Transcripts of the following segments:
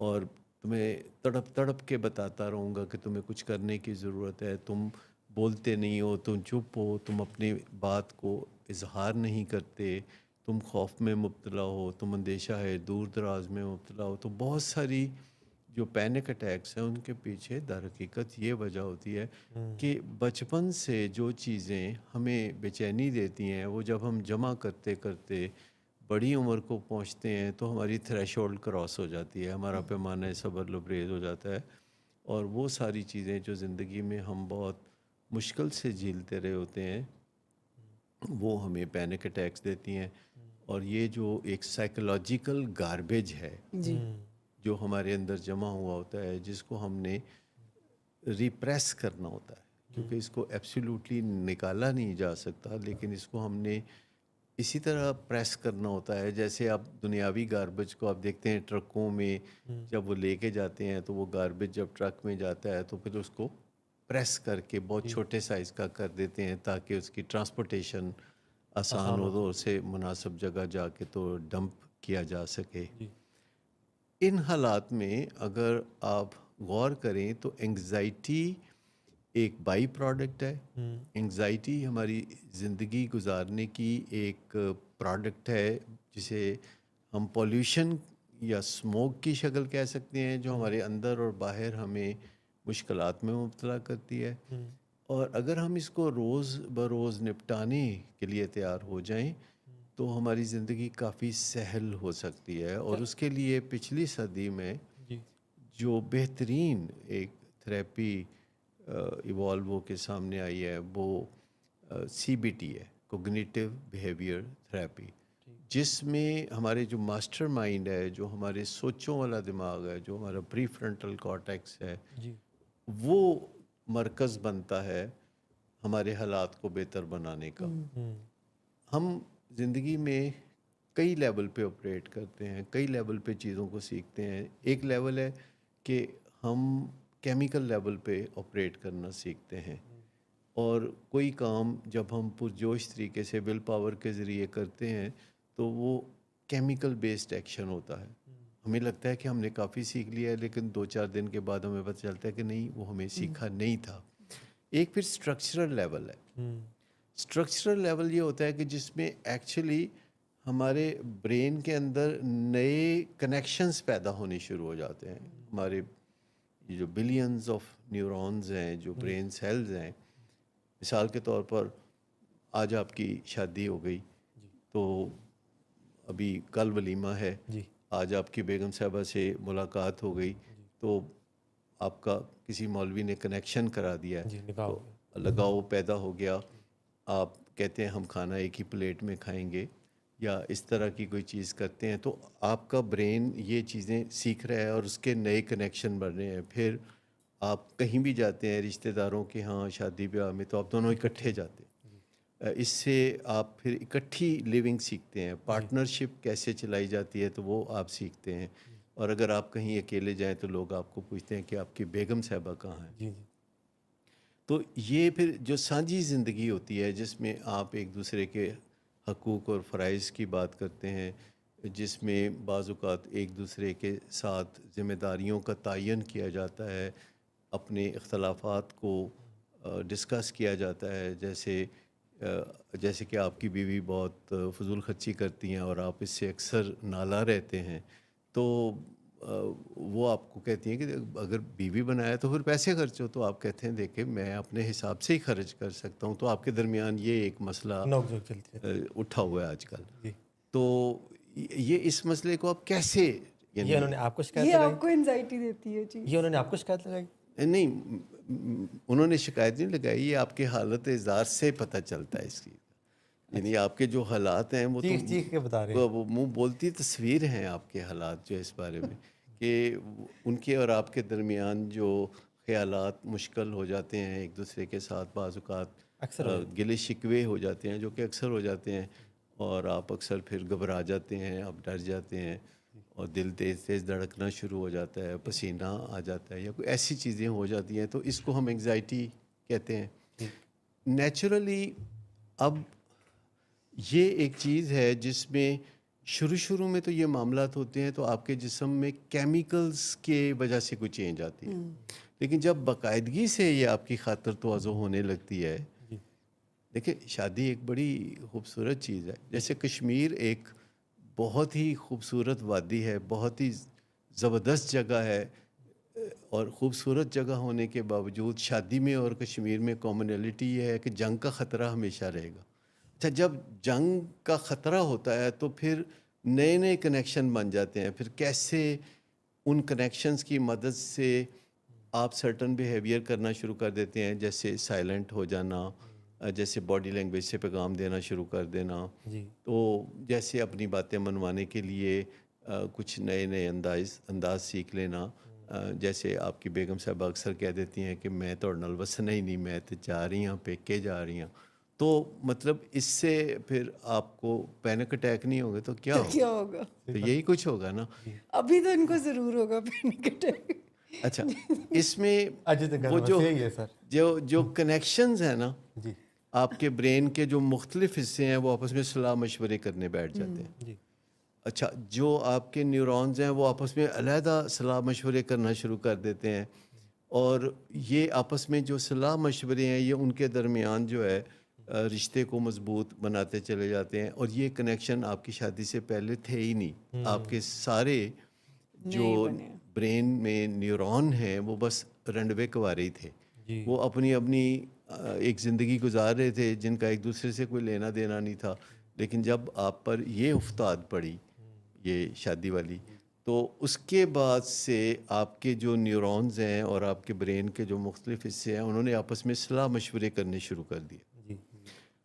اور تمہیں تڑپ تڑپ کے بتاتا رہوں گا کہ تمہیں کچھ کرنے کی ضرورت ہے، تم بولتے نہیں ہو، تم چپ ہو، تم اپنی بات کو اظہار نہیں کرتے، تم خوف میں مبتلا ہو، تم اندیشہ ہے دور دراز میں مبتلا ہو. تو بہت ساری جو پینک اٹیکس ہیں ان کے پیچھے در حقیقت یہ وجہ ہوتی ہے کہ بچپن سے جو چیزیں ہمیں بے چینی دیتی ہیں وہ جب ہم جمع کرتے کرتے بڑی عمر کو پہنچتے ہیں تو ہماری تھریش ہولڈ کراس ہو جاتی ہے، ہمارا پیمانہ صبر لبریز ہو جاتا ہے، اور وہ ساری چیزیں جو زندگی میں ہم بہت مشکل سے جھیلتے رہے ہوتے ہیں وہ ہمیں پینک اٹیکس دیتی ہیں. اور یہ جو ایک سائیکولوجیکل گاربیج ہے جی جو ہمارے اندر جمع ہوا ہوتا ہے، جس کو ہم نے ریپریس کرنا ہوتا ہے، کیونکہ اس کو ایبسولوٹلی نکالا نہیں جا سکتا، لیکن اس کو ہم نے اسی طرح پریس کرنا ہوتا ہے جیسے آپ دنیاوی گاربیج کو آپ دیکھتے ہیں ٹرکوں میں جب وہ لے کے جاتے ہیں تو وہ گاربیج جب ٹرک میں جاتا ہے تو پھر اس کو پریس کر کے بہت چھوٹے سائز کا کر دیتے ہیں تاکہ اس کی ٹرانسپورٹیشن آسان ہو تو اسے مناسب جگہ جا کے تو ڈمپ کیا جا سکے. ان حالات میں اگر آپ غور کریں تو انگزائٹی ایک بائی پروڈکٹ ہے. انگزائٹی ہماری زندگی گزارنے کی ایک پروڈکٹ ہے جسے ہم پولیوشن یا اسموک کی شکل کہہ سکتے ہیں، جو ہمارے اندر اور باہر ہمیں مشکلات میں مبتلا کرتی ہے. اور اگر ہم اس کو روز بروز نپٹانے کے لیے تیار ہو جائیں تو ہماری زندگی کافی سہل ہو سکتی ہے. اور اس کے لیے پچھلی صدی میں جو بہترین ایک تھراپی ایوالو ہو کے سامنے آئی ہے وہ سی بی ٹی ہے، کوگنیٹیو بیہیویئر تھراپی، جس میں ہمارے جو ماسٹر مائنڈ ہے، جو ہمارے سوچوں والا دماغ ہے، جو ہمارا پری فرنٹل کارٹیکس ہے، وہ مرکز بنتا ہے ہمارے حالات کو بہتر بنانے کا. ہم زندگی میں کئی لیول پہ آپریٹ کرتے ہیں، کئی لیول پہ چیزوں کو سیکھتے ہیں. ایک لیول ہے کہ ہم کیمیکل لیول پہ آپریٹ کرنا سیکھتے ہیں، اور کوئی کام جب ہم پرجوش طریقے سے ول پاور کے ذریعے کرتے ہیں تو وہ کیمیکل بیسڈ ایکشن ہوتا ہے. ہمیں لگتا ہے کہ ہم نے کافی سیکھ لیا ہے، لیکن 2-4 دن کے بعد ہمیں پتہ چلتا ہے کہ نہیں، وہ ہمیں سیکھا نہیں تھا. ایک پھر اسٹرکچرل لیول ہے. اسٹرکچرل لیول یہ ہوتا ہے کہ جس میں ایکچولی ہمارے برین کے اندر نئے کنیکشنز پیدا ہونے شروع ہو جاتے ہیں. ہمارے یہ جو بلینز آف نیورونز ہیں، جو برین سیلز ہیں، مثال کے طور پر آج آپ کی شادی ہو گئی تو ابھی کل ولیمہ ہے، آج آپ کی بیگم صاحبہ سے ملاقات ہو گئی تو آپ کا کسی مولوی نے کنیکشن کرا دیا ہے تو لگاؤ پیدا ہو گیا. آپ کہتے ہیں ہم کھانا ایک ہی پلیٹ میں کھائیں گے یا اس طرح کی کوئی چیز کرتے ہیں تو آپ کا برین یہ چیزیں سیکھ رہا ہے اور اس کے نئے کنیکشن بن رہے ہیں. پھر آپ کہیں بھی جاتے ہیں رشتہ داروں کے ہاں شادی بیاہ میں تو آپ دونوں اکٹھے جاتے ہیں. اس سے آپ پھر اکٹھی لیونگ سیکھتے ہیں، پارٹنرشپ کیسے چلائی جاتی ہے تو وہ آپ سیکھتے ہیں. اور اگر آپ کہیں اکیلے جائیں تو لوگ آپ کو پوچھتے ہیں کہ آپ کی بیگم صاحبہ کہاں ہیں. تو یہ پھر جو سانجھی زندگی ہوتی ہے جس میں آپ ایک دوسرے کے حقوق اور فرائض کی بات کرتے ہیں، جس میں بعض اوقات ایک دوسرے کے ساتھ ذمہ داریوں کا تعین کیا جاتا ہے، اپنے اختلافات کو ڈسکس کیا جاتا ہے. جیسے کہ آپ کی بیوی بہت فضول خرچی کرتی ہیں اور آپ اس سے اکثر نالاں رہتے ہیں تو وہ آپ کو کہتی ہیں کہ اگر بیوی بنایا تو پھر پیسے خرچ ہو، تو آپ کہتے ہیں دیکھیں میں اپنے حساب سے ہی خرچ کر سکتا ہوں. تو آپ کے درمیان یہ ایک مسئلہ اٹھا ہوا ہے آج کل. تو یہ اس مسئلے کو آپ کیسے یہ انہوں نے آپ کو شکایت یہ لگائی؟ آپ کو انزائٹی دیتی ہے چیز؟ یہ انہوں نے آپ کو شکایت لگائی؟ نہیں، انہوں نے شکایت نہیں لگائی، یہ آپ کے حالت اظہار سے پتہ چلتا ہے اس کی. یعنی آپ کے جو حالات ہیں وہ تو چیخ کے بتا رہے ہیں. وہ منہ بولتی تصویر ہیں آپ کے حالات جو اس بارے میں کہ ان کے اور آپ کے درمیان جو خیالات مشکل ہو جاتے ہیں ایک دوسرے کے ساتھ، بعض اوقات گلے شکوے ہو جاتے ہیں جو کہ اکثر ہو جاتے ہیں، اور آپ اکثر پھر گھبرا جاتے ہیں، آپ ڈر جاتے ہیں اور دل تیز تیز دھڑکنا شروع ہو جاتا ہے، پسینہ آ جاتا ہے یا کوئی ایسی چیزیں ہو جاتی ہیں، تو اس کو ہم انگزائٹی کہتے ہیں. نیچرلی اب یہ ایک چیز ہے جس میں شروع میں تو یہ معاملات ہوتے ہیں تو آپ کے جسم میں کیمیکلز کے وجہ سے کوئی چینج آتی ہے، لیکن جب باقاعدگی سے یہ آپ کی خاطر تواضع ہونے لگتی ہے. جی دیکھیں شادی ایک بڑی خوبصورت چیز ہے. جیسے کشمیر ایک بہت ہی خوبصورت وادی ہے، بہت ہی زبردست جگہ ہے، اور خوبصورت جگہ ہونے کے باوجود شادی میں اور کشمیر میں کامنلٹی یہ ہے کہ جنگ کا خطرہ ہمیشہ رہے گا. اچھا، جب جنگ کا خطرہ ہوتا ہے تو پھر نئے نئے کنیکشن بن جاتے ہیں. پھر کیسے ان کنیکشنز کی مدد سے آپ سرٹن بیہیویئر کرنا شروع کر دیتے ہیں، جیسے سائلنٹ ہو جانا، جیسے باڈی لینگویج سے پیغام دینا شروع کر دینا، جی تو جیسے اپنی باتیں منوانے کے لیے کچھ نئے نئے انداز سیکھ لینا. جیسے آپ کی بیگم صاحبہ اکثر کہہ دیتی ہیں کہ میں تو نل وسنا ہی نہیں، میں تو جا رہی ہوں پیکے جا رہی ہوں. تو مطلب اس سے پھر آپ کو پینک اٹیک نہیں ہوگا تو کیا کیا ہوگا؟ ہوگا؟ تو یہی کچھ ہوگا نا. ابھی تو ان کو ضرور ہوگا پینک اٹیک. اچھا، اس میں اجی تک وہ جو یہی ہے سر. جو کنیکشنز ہیں نا جی آپ کے برین کے جو مختلف حصے ہیں وہ آپس میں صلاح مشورے کرنے بیٹھ جاتے ہیں. جی اچھا، جو آپ کے نیورونز ہیں وہ آپس میں علیحدہ صلاح مشورے کرنا شروع کر دیتے ہیں، اور یہ آپس میں جو صلاح مشورے ہیں یہ ان کے درمیان جو ہے رشتے کو مضبوط بناتے چلے جاتے ہیں. اور یہ کنیکشن آپ کی شادی سے پہلے تھے ہی نہیں. آپ کے سارے جو نہیں بنے. برین میں نیورون ہیں وہ بس رنڈوے کوارے ہی تھے. جی وہ اپنی ایک زندگی گزار رہے تھے جن کا ایک دوسرے سے کوئی لینا دینا نہیں تھا. لیکن جب آپ پر یہ افتاد پڑی، یہ شادی والی، تو اس کے بعد سے آپ کے جو نیورونز ہیں اور آپ کے برین کے جو مختلف حصے ہیں انہوں نے آپس میں صلاح مشورے کرنے شروع کر دیے. جی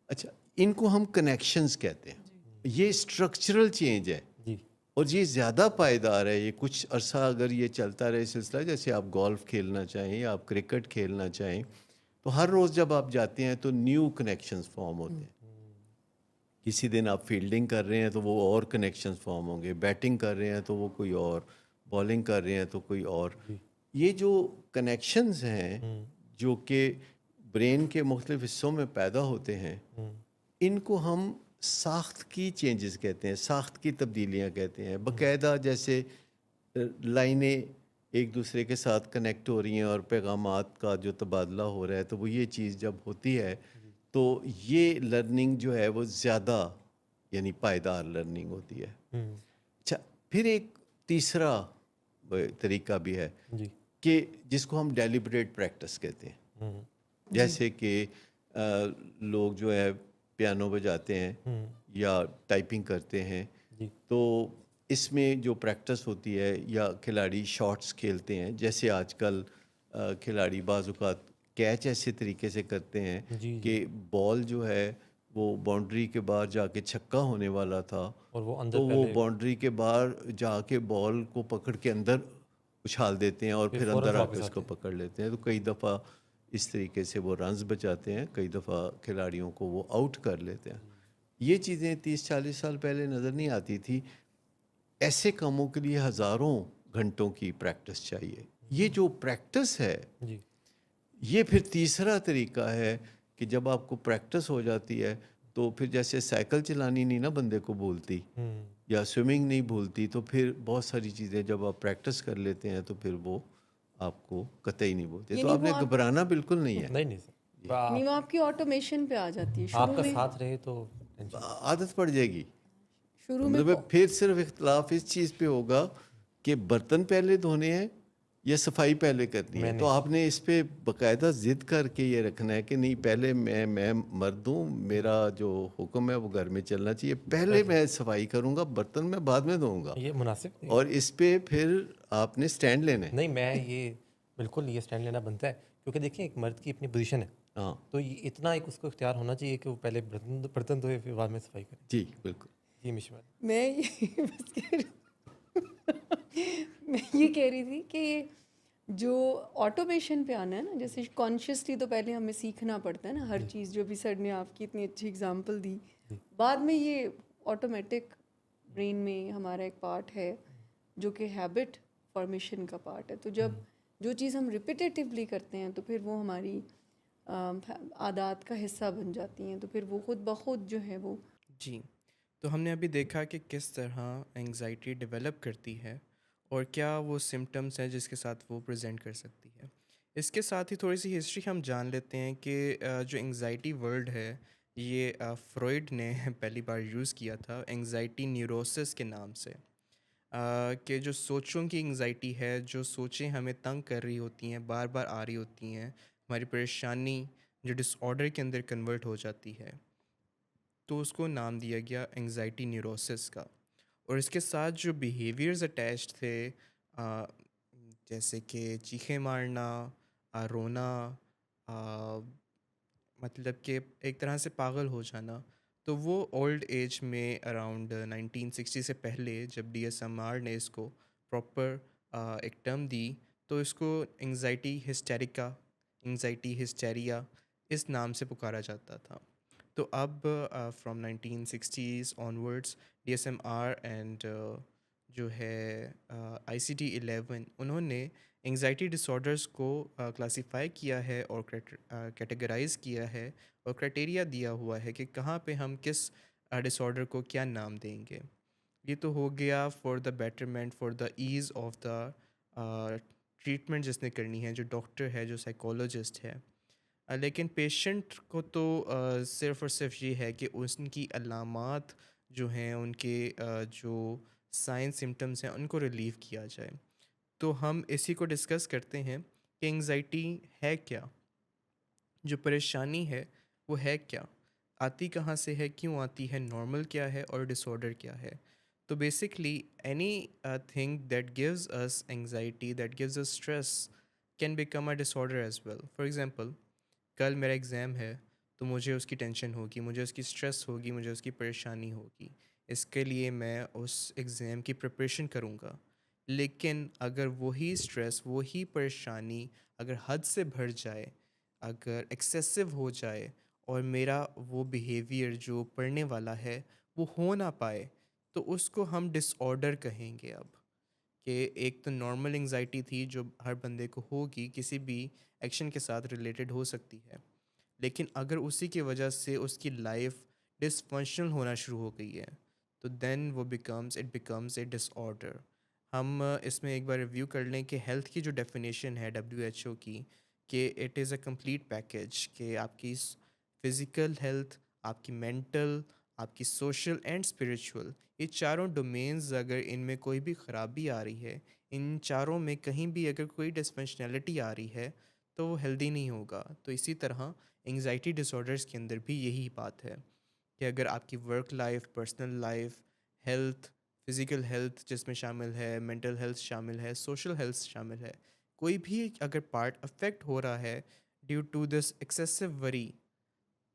اچھا، ان کو ہم کنیکشنز کہتے ہیں. یہ اسٹرکچرل چینج ہے جی اور یہ زیادہ پائیدار ہے. یہ کچھ عرصہ اگر یہ چلتا رہے سلسلہ، جیسے آپ گولف کھیلنا چاہیں یا آپ کرکٹ کھیلنا چاہیں، تو ہر روز جب آپ جاتے ہیں تو نیو کنیکشنز فارم ہوتے ہیں. کسی دن آپ فیلڈنگ کر رہے ہیں تو وہ اور کنیکشنز فارم ہوں گے، بیٹنگ کر رہے ہیں تو وہ کوئی اور، بالنگ کر رہے ہیں تو کوئی اور. یہ جو کنیکشنز ہیں جو کہ برین کے مختلف حصوں میں پیدا ہوتے ہیں، ان کو ہم ساخت کی چینجز کہتے ہیں، ساخت کی تبدیلیاں کہتے ہیں. باقاعدہ جیسے لائنیں ایک دوسرے کے ساتھ کنیکٹ ہو رہی ہیں اور پیغامات کا جو تبادلہ ہو رہا ہے، تو وہ یہ چیز جب ہوتی ہے تو یہ لرننگ جو ہے وہ زیادہ یعنی پائیدار لرننگ ہوتی ہے. اچھا، پھر ایک تیسرا طریقہ بھی ہے جی کہ جس کو ہم ڈیلیبریٹ پریکٹس کہتے ہیں. جیسے کہ لوگ جو ہے پیانو بجاتے ہیں یا ٹائپنگ کرتے ہیں، تو اس میں جو پریکٹس ہوتی ہے، یا کھلاڑی شاٹس کھیلتے ہیں، جیسے آج کل کھلاڑی بعض اوقات کیچ ایسے طریقے سے کرتے ہیں کہ بال جو ہے وہ باؤنڈری کے باہر جا کے چھکا ہونے والا تھا، اور وہ اندر تو وہ باؤنڈری کے باہر جا کے بال کو پکڑ کے اندر اچھال دیتے ہیں اور پھر اندر آ کے اس کو پکڑ لیتے ہیں. تو کئی دفعہ اس طریقے سے وہ رنز بچاتے ہیں، کئی دفعہ کھلاڑیوں کو وہ آؤٹ کر لیتے ہیں. یہ چیزیں 30-40 سال پہلے نظر نہیں آتی تھی. ایسے کاموں کے لیے ہزاروں گھنٹوں کی پریکٹس چاہیے. یہ جو پریکٹس ہے جی یہ پھر تیسرا طریقہ ہے کہ جب آپ کو پریکٹس ہو جاتی ہے تو پھر جیسے سائیکل چلانی نہیں نا بندے کو بھولتی یا سوئمنگ نہیں بھولتی، تو پھر بہت ساری چیزیں جب آپ پریکٹس کر لیتے ہیں تو پھر وہ آپ کو قطعی نہیں بولتے. تو آپ نے گھبرانا بالکل نہیں ہے. نہیں سر، نہیں، وہ آپ کی آٹومیشن پہ آ جاتی ہے. آپ کا ساتھ رہے تو عادت پڑ جائے گی. شروع میں مطلب پھر صرف اختلاف اس چیز پہ ہوگا کہ برتن پہلے دھونے ہیں یا صفائی پہلے کرنی ہے. تو آپ نے اس پہ باقاعدہ ضد کر کے یہ رکھنا ہے کہ نہیں، پہلے میں مرد ہوں، میرا جو حکم ہے وہ گھر میں چلنا چاہیے. پہلے میں صفائی کروں گا، برتن میں بعد میں دھوؤں گا. یہ مناسب نہیں. اور اس پہ پھر آپ نے سٹینڈ لینا ہے. نہیں، میں یہ بالکل یہ سٹینڈ لینا بنتا ہے، کیونکہ دیکھیں ایک مرد کی اپنی پوزیشن ہے. ہاں، تو یہ اتنا ایک اس کو اختیار ہونا چاہیے کہ وہ پہلے برتن دھوئے پھر بعد میں صفائی کرے. جی بالکل. جی مشمل، میں یہ کہہ رہی تھی کہ جو آٹومیشن پہ آنا ہے نا، جیسے کانشیسلی تو پہلے ہمیں سیکھنا پڑتا ہے نا ہر چیز. جو بھی سر نے آپ کی اتنی اچھی اگزامپل دی، بعد میں یہ آٹومیٹک برین میں ہمارا ایک پارٹ ہے جو کہ ہیبٹ فارمیشن کا پارٹ ہے. تو جب جو چیز ہم ریپیٹیٹیولی کرتے ہیں تو پھر وہ ہماری عادات کا حصہ بن جاتی ہیں، تو پھر وہ خود بخود جو ہے وہ. جی، تو ہم نے ابھی دیکھا کہ کس طرح انگزائٹی ڈیولپ کرتی ہے اور کیا وہ سمٹمس ہیں جس کے ساتھ وہ پریزنٹ کر سکتی ہے. اس کے ساتھ ہی تھوڑی سی ہسٹری ہم جان لیتے ہیں کہ جو انگزائٹی ورڈ ہے یہ فروئڈ نے پہلی بار یوز کیا تھا انگزائٹی نیوروسس کے نام سے. کہ جو سوچوں کی انگزائٹی ہے، جو سوچیں ہمیں تنگ کر رہی ہوتی ہیں، بار بار آ رہی ہوتی ہیں، ہماری پریشانی جو ڈس آرڈر کے اندر کنورٹ ہو جاتی ہے، تو اس کو نام دیا گیا انگزائٹی نیوروسس کا. اور اس کے ساتھ جو بیہیویئرز اٹیچڈ تھے، آ، جیسے کہ چیخیں مارنا، رونا، آ، مطلب کہ ایک طرح سے پاگل ہو جانا، تو وہ اولڈ ایج میں اراؤنڈ 1960 سے پہلے جب ڈی ایس ایم آر نے اس کو پراپر ایک ٹرم دی تو اس کو انگزائٹی ہسٹیریکا، انگزائٹی ہسٹیریا اس نام سے پکارا جاتا تھا. تو اب from 1960s onwards D S M R and جو ہے آئی سی ٹی 11 انہوں نے انگزائٹی ڈس آرڈرس کو کلاسیفائی کیا ہے اور کیٹیگرائز کیا ہے اور کرائٹیریا دیا ہوا ہے کہ کہاں پہ ہم کس ڈس آرڈر کو کیا نام دیں گے. یہ تو ہو گیا for the betterment, for the as of the treatment جس نے کرنی ہے، جو ڈاکٹر ہے، جو سائیکولوجسٹ ہے. لیکن پیشنٹ کو تو صرف اور صرف یہ ہے کہ ان کی علامات جو ہیں، ان کے جو سائن سمٹمز ہیں، ان کو ریلیو کیا جائے. تو ہم اسی کو ڈسکس کرتے ہیں کہ انگزائٹی ہے کیا، جو پریشانی ہے وہ ہے کیا، آتی کہاں سے ہے، کیوں آتی ہے، نارمل کیا ہے اور ڈس آرڈر کیا ہے. تو basically anything that gives us anxiety, that gives us stress can become a disorder as well. For example, کل میرا ایگزام ہے تو مجھے اس کی ٹینشن ہوگی، مجھے اس کی اسٹریس ہوگی، مجھے اس کی پریشانی ہوگی. اس کے لیے میں اس ایگزام کی پریپریشن کروں گا. لیکن اگر وہی اسٹریس، وہی پریشانی اگر حد سے بڑھ جائے، اگر ایکسیسو ہو جائے اور میرا وہ بیہیویئر جو پڑھنے والا ہے وہ ہو نہ پائے، تو اس کو ہم ڈس آرڈر کہیں گے. اب کہ ایک تو نارمل انگزائٹی تھی جو ہر بندے کو ہوگی، کسی بھی ایکشن کے ساتھ ریلیٹڈ ہو سکتی ہے، لیکن اگر اسی کی وجہ سے اس کی لائف ڈس فنکشنل ہونا شروع ہو گئی ہے تو دین وہ بیکمز اے ڈس آرڈر. ہم اس میں ایک بار ریویو کر لیں کہ ہیلتھ کی جو ڈیفینیشن ہے WHO کی، کہ it is a complete package, کہ آپ کی فزیکل ہیلتھ، آپ کی مینٹل، آپ کی سوشل اینڈ اسپریچول، یہ چاروں ڈومینز اگر ان میں کوئی بھی خرابی آ رہی ہے، ان چاروں میں کہیں بھی اگر کوئی ڈسفنکشنلٹی آ رہی ہے تو وہ ہیلدی نہیں ہوگا. تو اسی طرح انگزائٹی ڈس آرڈرس کے اندر بھی یہی بات ہے کہ اگر آپ کی work life, personal life, health, physical health جس میں شامل ہے، مینٹل ہیلتھ شامل ہے، سوشل ہیلتھ شامل ہے، کوئی بھی اگر پارٹ افیکٹ ہو رہا ہے ڈیو ٹو دس ایکسیسو وری،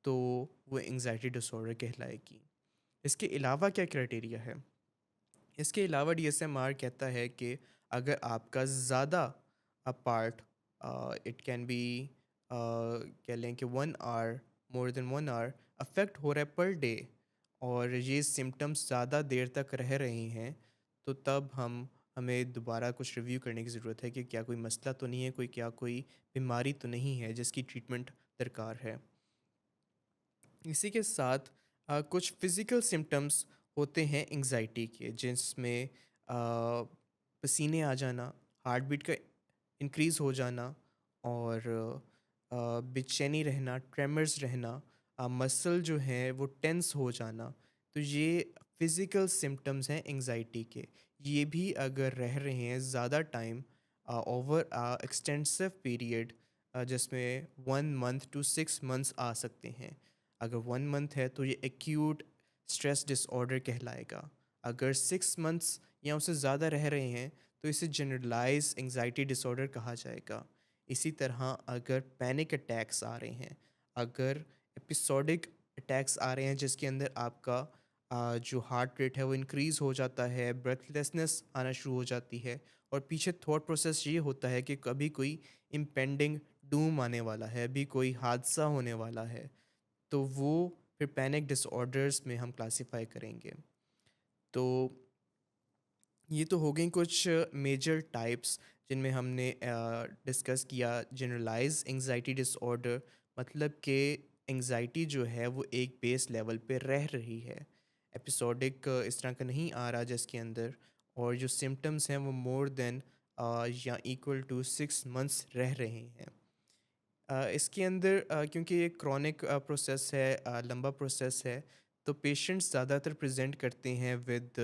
تو وہ انگزائٹی ڈس آرڈر کہلائے گی. اس کے علاوہ کیا کرائٹیریا ہے؟ اس کے علاوہ ڈی ایس ایم آر کہتا ہے کہ اگر آپ کا زیادہ پارٹ، اٹ کین بی کہہ لیں کہ 1 hour، مور دین 1 hour افیکٹ ہو رہا ہے پر ڈے، اور یہ سمٹمس زیادہ دیر تک رہ رہے ہیں، تو تب ہمیں دوبارہ کچھ ریویو کرنے کی ضرورت ہے کہ کیا کوئی مسئلہ تو نہیں ہے، کیا کوئی بیماری تو نہیں ہے جس کی ٹریٹمنٹ درکار ہے. اسی کے ساتھ کچھ فزیکل سمٹمس ہوتے ہیں انگزائٹی کے، جس میں پسینے آ جانا، ہارٹ بیٹ کا انکریز ہو جانا، اور بے چینی رہنا، ٹریمرز رہنا، مسل جو ہیں وہ ٹینس ہو جانا. تو یہ فزیکل سمٹمز ہیں انگزائٹی کے. یہ بھی اگر رہ رہے ہیں زیادہ ٹائم، اوور ایکسٹینسو پیریڈ، جس میں 1 month to 6 months آ سکتے ہیں. اگر 1 month ہے تو یہ ایکیوٹ اسٹریس ڈس آرڈر کہلائے گا. اگر 6 months یا اس سے زیادہ رہ رہے ہیں تو اسے جنرلائز انگزائٹی ڈس آرڈر کہا جائے گا. اسی طرح اگر پینک اٹیکس آ رہے ہیں، اگر ایپیسوڈک اٹیکس آ رہے ہیں جس کے اندر آپ کا جو ہارٹ ریٹ ہے وہ انکریز ہو جاتا ہے، بریتھ لیسنس آنا شروع ہو جاتی ہے، اور پیچھے تھاٹ پروسیس یہ ہوتا ہے کہ کبھی کوئی امپینڈنگ ڈوم آنے والا ہے، ابھی کوئی حادثہ ہونے والا ہے، تو وہ پھر پینک ڈس آرڈرس میں ہم کلاسیفائی کریں گے. تو یہ تو ہو گئیں کچھ میجر ٹائپس جن میں ہم نے ڈسکس کیا. جنرلائز انگزائٹی ڈس آرڈر، مطلب کہ انگزائٹی جو ہے وہ ایک بیس لیول پہ رہ رہی ہے، ایپیسوڈک اس طرح کا نہیں آ رہا جس کے اندر، اور جو سمٹمس ہیں وہ مور دین یا ایکول ٹو 6 months رہ رہے ہیں۔ اس کے اندر کیونکہ یہ کرونک پروسیس ہے، لمبا پروسیس ہے، تو پیشنٹس زیادہ تر پریزنٹ کرتے ہیں ود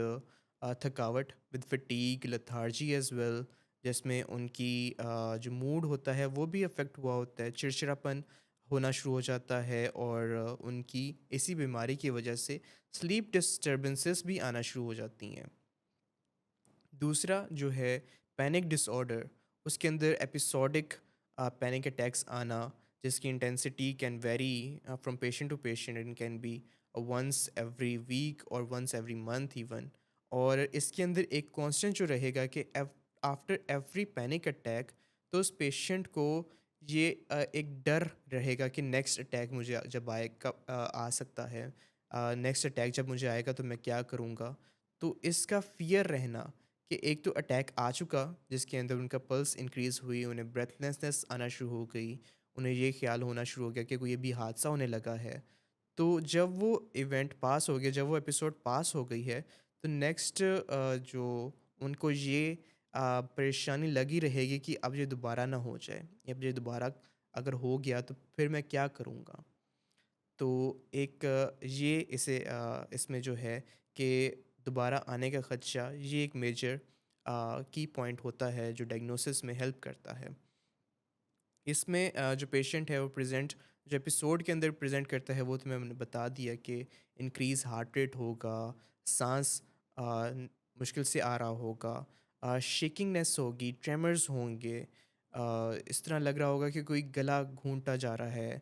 تھکاوٹ، ود فٹیگ، لتھارجی ایز ویل، جس میں ان کی جو موڈ ہوتا ہے وہ بھی افیکٹ ہوا ہوتا ہے، چڑچڑاپن ہونا شروع ہو جاتا ہے، اور ان کی اسی بیماری کی وجہ سے سلیپ ڈسٹربنسز بھی آنا شروع ہو جاتی ہیں۔ دوسرا جو ہے پینک ڈس آرڈر، اس کے اندر ایپیسوڈک پینک اٹیکس آنا، جس کی intensity can vary from patient to patient, and can be once every week اور ونس ایوری منتھ ایون۔ اور اس کے اندر ایک کانسٹنٹ جو رہے گا کہ آفٹر ایوری پینک اٹیک تو اس پیشنٹ کو یہ ایک ڈر رہے گا کہ نیکسٹ اٹیک مجھے جب آئے آ سکتا ہے، نیکسٹ اٹیک جب مجھے آئے گا تو میں کیا کروں گا۔ تو اس کا فیئر رہنا کہ ایک تو اٹیک آ چکا جس کے اندر ان کا پلس انکریز ہوئی، انہیں بریتھلیسنس آنا شروع ہو گئی، انہیں یہ خیال ہونا شروع ہو گیا کہ کوئی ابھی حادثہ ہونے لگا ہے۔ تو جب وہ ایونٹ پاس ہو گیا، جب وہ ایپیسوڈ پاس ہو گئی ہے، تو نیکسٹ جو ان کو یہ پریشانی لگی رہے گی کہ اب یہ دوبارہ نہ ہو جائے، اب یہ دوبارہ اگر ہو گیا تو پھر میں کیا کروں گا۔ تو ایک یہ اس میں جو ہے کہ دوبارہ آنے کا خدشہ، یہ ایک میجر کی پوائنٹ ہوتا ہے جو ڈائگنوسس میں ہیلپ کرتا ہے۔ اس میں جو پیشنٹ ہے وہ جو ایپیسوڈ کے اندر پریزنٹ کرتا ہے وہ تو میں نے بتا دیا کہ انکریز ہارٹ ریٹ ہوگا، سانس مشکل سے آ رہا ہوگا، شیکنگنیس ہوگی، ٹریمرز ہوں گے، اس طرح لگ رہا ہوگا کہ کوئی گلا گھونٹا جا رہا ہے،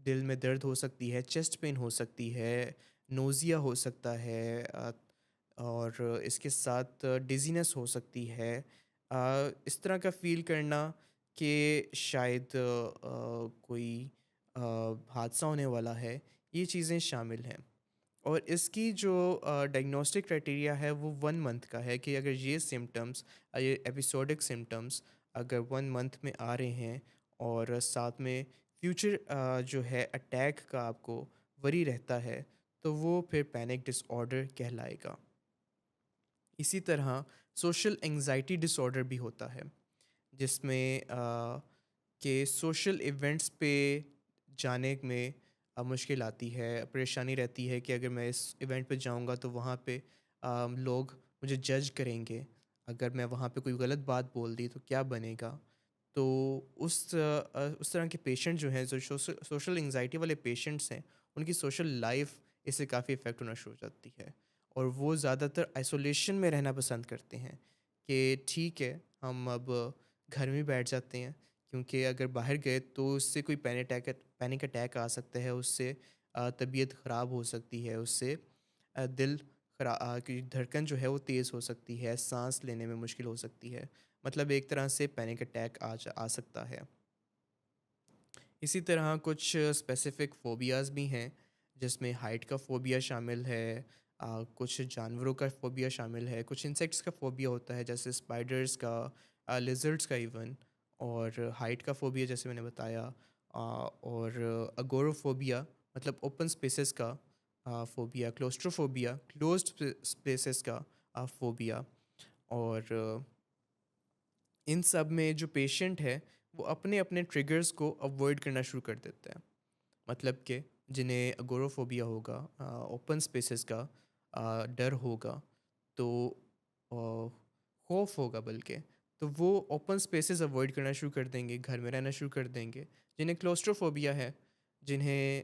دل میں درد ہو سکتی ہے، چیسٹ پین ہو سکتی ہے، نوزیا ہو سکتا ہے، اور اس کے ساتھ ڈیزینس ہو سکتی ہے، اس طرح کا فیل کرنا کہ شاید کوئی حادثہ ہونے والا ہے، یہ چیزیں شامل ہیں۔ اور اس کی جو ڈائگنوسٹک کرائٹیریا ہے وہ 1 month کا ہے کہ اگر یہ سمٹمس، یہ ایپیسوڈک سمٹمس اگر 1 month میں آ رہے ہیں اور ساتھ میں فیوچر جو ہے اٹیک کا آپ کو وری رہتا ہے تو وہ پھر پینک ڈس آرڈر کہلائے گا۔ اسی طرح سوشل انگزائٹی ڈس آرڈر بھی ہوتا ہے، جس میں کہ سوشل ایونٹس پہ جانے میں مشکل آتی ہے، پریشانی رہتی ہے کہ اگر میں اس ایونٹ پہ جاؤں گا تو وہاں پہ لوگ مجھے جج کریں گے، اگر میں وہاں پہ کوئی غلط بات بول دی تو کیا بنے گا۔ تو اس طرح کے پیشنٹ جو ہیں، جو سوشل انگزائٹی والے پیشنٹس ہیں، ان کی سوشل لائف اس سے کافی افیکٹ ہونا شروع ہو جاتی ہے، اور وہ زیادہ تر آئسولیشن میں رہنا پسند کرتے ہیں کہ ٹھیک ہے ہم اب گھر میں بیٹھ جاتے ہیں، کیونکہ اگر باہر گئے تو اس سے کوئی پینک اٹیک آ سکتا ہے، اس سے طبیعت خراب ہو سکتی ہے، اس سے دل کی دھڑکن جو ہے وہ تیز ہو سکتی ہے، سانس لینے میں مشکل ہو سکتی ہے، مطلب ایک طرح سے پینک اٹیک آ سکتا ہے۔ اسی طرح کچھ اسپیسیفک فوبیاز بھی ہیں جس میں ہائٹ کا فوبیا شامل ہے، کچھ جانوروں کا فوبیا شامل ہے، کچھ انسیکٹس کا فوبیا ہوتا ہے جیسے اسپائڈرز کا، لیزرڈس کا ایون، اور ہائٹ کا فوبیا جیسے میں نے بتایا، اور اگورافوبیا مطلب اوپن اسپیسیز کا فوبیا، کلوسٹروفوبیا کلوزڈ اسپیسیز کا فوبیا، اور ان سب میں جو پیشنٹ ہے وہ اپنے اپنے ٹریگرز کو اوائڈ کرنا شروع کر دیتا ہے، مطلب کہ جنہیں اگورافوبیا ہوگا، اوپن اسپیسیز کا ڈر ہوگا، تو خوف ہوگا بلکہ، تو وہ اوپن اسپیسیز اوائڈ کرنا شروع کر دیں گے، گھر میں رہنا شروع کر دیں گے۔ جنہیں کلوسٹروفوبیا ہے، جنہیں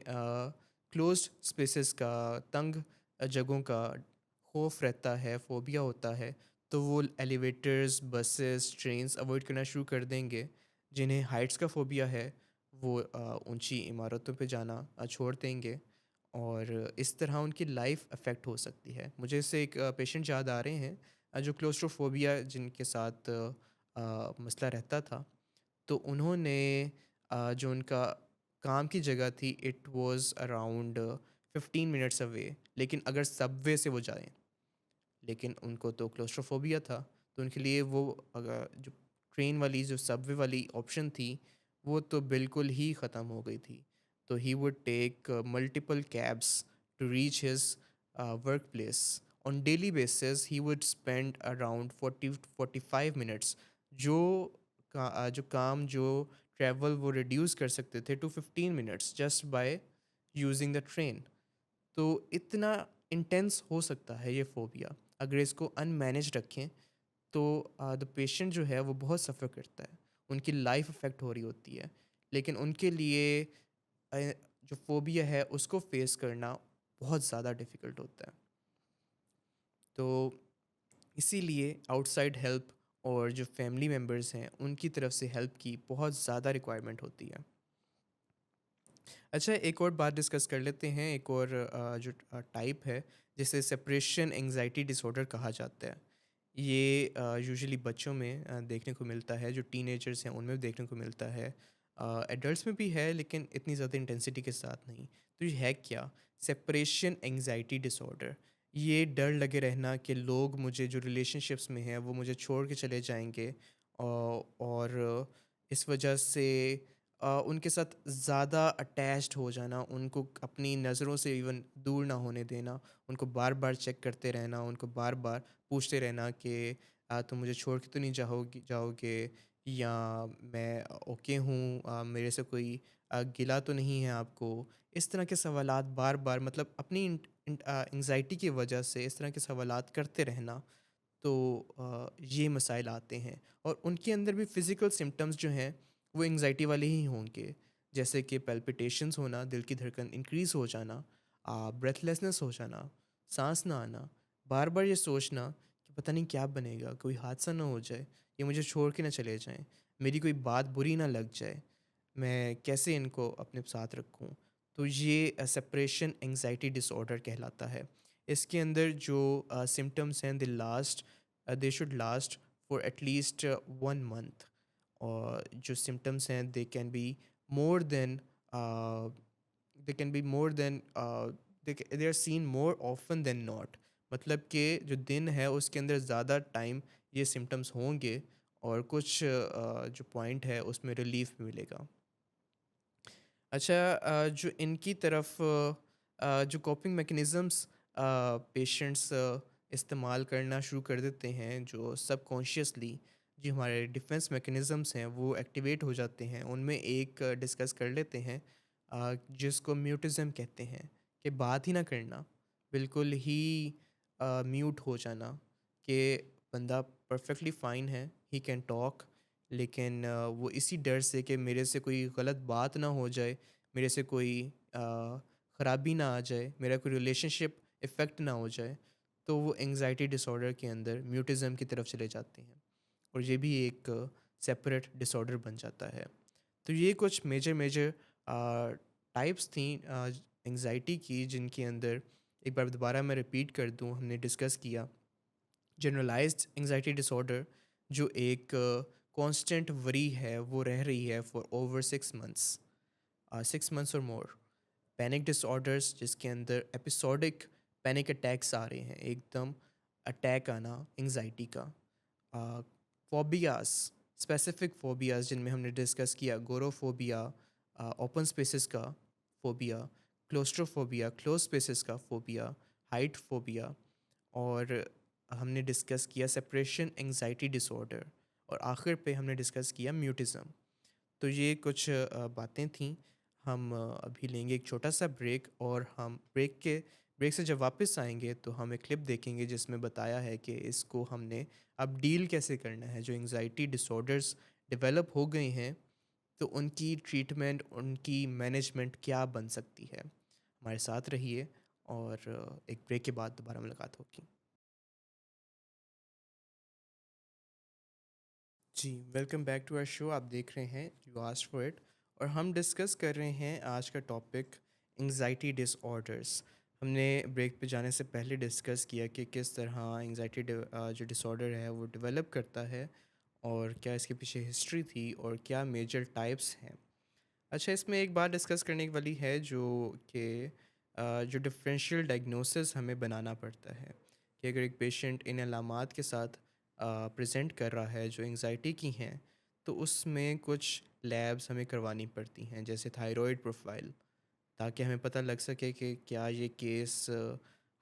کلوزڈ اسپیسیز کا، تنگ جگہوں کا خوف رہتا ہے، فوبیا ہوتا ہے، تو وہ ایلیویٹرز، بسز، ٹرینز اوائڈ کرنا شروع کر دیں گے۔ جنہیں ہائٹس کا فوبیا ہے وہ اونچی عمارتوں پہ جانا چھوڑ دیں گے، اور اس طرح ان کی لائف افیکٹ ہو سکتی ہے۔ مجھے اس سے ایک پیشنٹ یاد آ رہے ہیں جو کلوسٹروفوبیا جن کے ساتھ مسئلہ رہتا تھا، تو انہوں نے جو ان کا کام کی جگہ تھی اٹ واز اراؤنڈ 15 minutes اوے، لیکن اگر سب وے سے وہ جائیں، لیکن ان کو تو کلوسٹروفوبیا تھا، تو ان کے لیے وہ جو ٹرین والی، جو سب وے والی آپشن تھی وہ تو بالکل ہی ختم ہو گئی تھی۔ تو he would take multiple cabs to reach his work place, on daily basis he would spend around 40 to 45 minutes. جو جو کام جو ٹریول وہ ریڈیوس کر سکتے تھے to 15 minutes just by using the train. تو اتنا انٹینس ہو سکتا ہے یہ فوبیا. اگر اس کو ان مینیج رکھیں تو دا پیشنٹ جو ہے وہ بہت سفر کرتا ہے, ان کی لائف افیکٹ ہو رہی ہوتی ہے. لیکن ان کے لیے جو فوبیا ہے اس کو فیس کرنا بہت زیادہ ڈیفیکلٹ ہوتا ہے. تو اسی لیے آؤٹ سائڈ ہیلپ اور جو فیملی ممبرس ہیں ان کی طرف سے ہیلپ کی بہت زیادہ ریکوائرمنٹ ہوتی ہے. اچھا, ایک اور بات ڈسکس کر لیتے ہیں. ایک اور جو ٹائپ ہے جسے سپریشن انگزائٹی ڈس آرڈر کہا جاتا ہے. یہ یوزلی بچوں میں دیکھنے کو ملتا ہے, جو ٹین ایجرس ہیں ان میں بھی دیکھنے کو ملتا ہے, ایڈلٹس میں بھی ہے لیکن اتنی زیادہ انٹینسٹی کے ساتھ نہیں. تو یہ ہے کیا؟ سپریشن انگزائٹی ڈس آرڈر. یہ ڈر لگے رہنا کہ لوگ مجھے جو ریلیشن شپس میں ہیں وہ مجھے چھوڑ کے چلے جائیں گے, اور اس وجہ سے ان کے ساتھ زیادہ اٹیچڈ ہو جانا, ان کو اپنی نظروں سے ایون دور نہ ہونے دینا, ان کو بار بار چیک کرتے رہنا, ان کو بار بار پوچھتے رہنا کہ تم مجھے چھوڑ کے تو نہیں جاؤ گے, یا میں اوکے ہوں, میرے سے کوئی گلہ تو نہیں ہے آپ کو. اس طرح کے سوالات بار بار, مطلب اپنی انگزائٹی کی وجہ سے اس طرح کے سوالات کرتے رہنا. تو یہ مسائل آتے ہیں, اور ان کے اندر بھی فزیکل سمٹمز جو ہیں وہ انگزائٹی والے ہی ہوں گے, جیسے کہ پیلپیٹیشنز ہونا, دل کی دھڑکن انکریز ہو جانا, بریتھ لیسنس ہو جانا, سانس نہ آنا, بار بار یہ سوچنا کہ پتہ نہیں کیا بنے گا, کوئی حادثہ نہ ہو جائے, یہ مجھے چھوڑ کے نہ چلے جائیں, میری کوئی بات بری نہ لگ جائے, میں کیسے ان کو اپنے ساتھ رکھوں. تو یہ سپریشن انگزائٹی ڈس آرڈر کہلاتا ہے. اس کے اندر جو سمٹمس ہیں they should last for at least 1 month. اور جو سمٹمس ہیں they can be more than they are seen more often than not. مطلب کہ جو دن ہے اس کے اندر زیادہ ٹائم یہ سمٹمس ہوں گے, اور کچھ جو پوائنٹ ہے اس میں ریلیف بھی ملے گا. اچھا, جو ان کی طرف جو کوپنگ میکنزمس پیشنٹس استعمال کرنا شروع کر دیتے ہیں, جو سب کانشیسلی جو ہمارے ڈیفنس میکنزمس ہیں وہ ایکٹیویٹ ہو جاتے ہیں, ان میں ایک ڈسکس کر لیتے ہیں جس کو میوٹزم کہتے ہیں, کہ بات ہی نہ کرنا, بالکل ہی میوٹ ہو جانا, کہ بندہ پرفیکٹلی فائن ہے, ہی کین ٹاک, لیکن وہ اسی ڈر سے کہ میرے سے کوئی غلط بات نہ ہو جائے, میرے سے کوئی خرابی نہ آ جائے, میرا کوئی ریلیشن شپ افیکٹ نہ ہو جائے, تو وہ انگزائٹی ڈس آرڈر کے اندر میوٹزم کی طرف چلے جاتے ہیں, اور یہ بھی ایک سیپریٹ ڈس آرڈر بن جاتا ہے. تو یہ کچھ میجر ٹائپس تھیں انگزائٹی کی, جن کے اندر ایک بار دوبارہ میں ریپیٹ کر دوں, ہم نے ڈسکس کیا جنرلائزڈ انگزائٹی ڈس آرڈر, جو ایک کانسٹنٹ وری ہے, وہ رہ رہی ہے فار اوور 6 months اور مور. پینک ڈس آرڈرس, جس کے اندر ایپیسوڈک پینک اٹیکس آ رہے ہیں, ایک دم اٹیک آنا انگزائٹی کا. فوبیاز, اسپیسیفک فوبیاز جن میں ہم نے ڈسکس کیا گوروفوبیا, اوپن اسپیسز کا فوبیا, کلوسٹروفوبیا, کلوز اسپیسز کا فوبیا, ہائٹ فوبیا, اور ہم نے ڈسکس کیا سپریشن انگزائٹی ڈس آرڈر, اور آخر پہ ہم نے ڈسکس کیا میوٹزم. تو یہ کچھ باتیں تھیں. ہم ابھی لیں گے ایک چھوٹا سا بریک, اور ہم بریک سے جب واپس آئیں گے تو ہم ایک کلپ دیکھیں گے جس میں بتایا ہے کہ اس کو ہم نے اب ڈیل کیسے کرنا ہے. جو انگزائٹی ڈس آرڈرس ڈیولپ ہو گئے ہیں تو ان کی ٹریٹمنٹ, ان کی مینجمنٹ کیا بن سکتی ہے. ہمارے ساتھ رہیے, اور ایک بریک کے بعد دوبارہ ملاقات ہوگی. جی, ویلکم بیک ٹو آور شو. آپ دیکھ رہے ہیں یو آسکڈ فار اٹ, اور ہم ڈسکس کر رہے ہیں آج کا ٹاپک انگزائٹی ڈس آرڈرس. ہم نے بریک پہ جانے سے پہلے ڈسکس کیا کہ کس طرح انگزائٹی جو ڈس آرڈر ہے وہ ڈیولپ کرتا ہے, اور کیا اس کے پیچھے ہسٹری تھی, اور کیا میجر ٹائپس ہیں. اچھا, اس میں ایک بات ڈسکس کرنے والی ہے جو کہ جو ڈفرینشیل ڈائگنوسس ہمیں بنانا پڑتا ہے, کہ اگر ایک پیشنٹ ان علامات کے ساتھ پریزنٹ کر رہا ہے جو انگزائٹی کی ہیں, تو اس میں کچھ لیبس ہمیں کروانی پڑتی ہیں, جیسے تھائرائڈ پروفائل, تاکہ ہمیں پتہ لگ سکے کہ کیا یہ کیس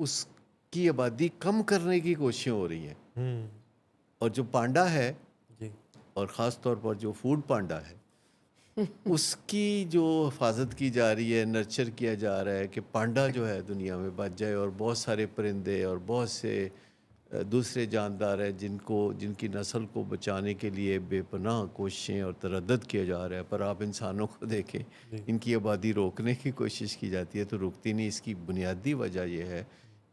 اس کی آبادی کم کرنے کی کوششیں ہو رہی ہیں. اور جو پانڈا ہے جی اور خاص طور پر جو فوڈ پانڈا ہے اس کی جو حفاظت کی جا رہی ہے, نرچر کیا جا رہا ہے کہ پانڈا جو ہے دنیا میں بچ جائے, اور بہت سارے پرندے اور بہت سے دوسرے جاندار ہیں جن کی نسل کو بچانے کے لیے بے پناہ کوششیں اور تردد کیا جا رہا ہے. پر آپ انسانوں کو دیکھیں, ان کی آبادی روکنے کی کوشش کی جاتی ہے تو رکتی نہیں. اس کی بنیادی وجہ یہ ہے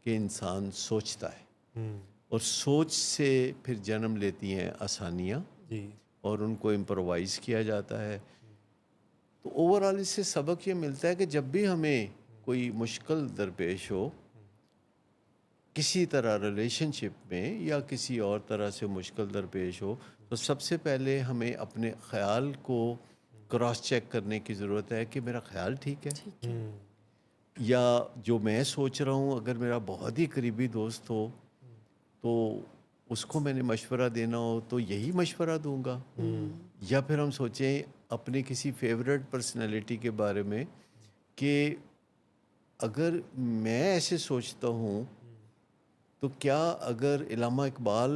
کہ انسان سوچتا ہے, اور سوچ سے پھر جنم لیتی ہیں آسانیاں, جی اور ان کو امپرووائز کیا جاتا ہے. تو اوورآل اس سے سبق یہ ملتا ہے کہ جب بھی ہمیں کوئی مشکل درپیش ہو کسی طرح ریلیشن شپ میں یا کسی اور طرح سے مشکل درپیش ہو, تو سب سے پہلے ہمیں اپنے خیال کو کراس چیک کرنے کی ضرورت ہے کہ میرا خیال ٹھیک ہے, یا جو میں سوچ رہا ہوں اگر میرا بہت ہی قریبی دوست ہو تو اس کو میں نے مشورہ دینا ہو تو یہی مشورہ دوں گا. یا پھر ہم سوچیں اپنے کسی فیوریٹ پرسنالٹی کے بارے میں کہ اگر میں ایسے سوچتا ہوں تو کیا اگر علامہ اقبال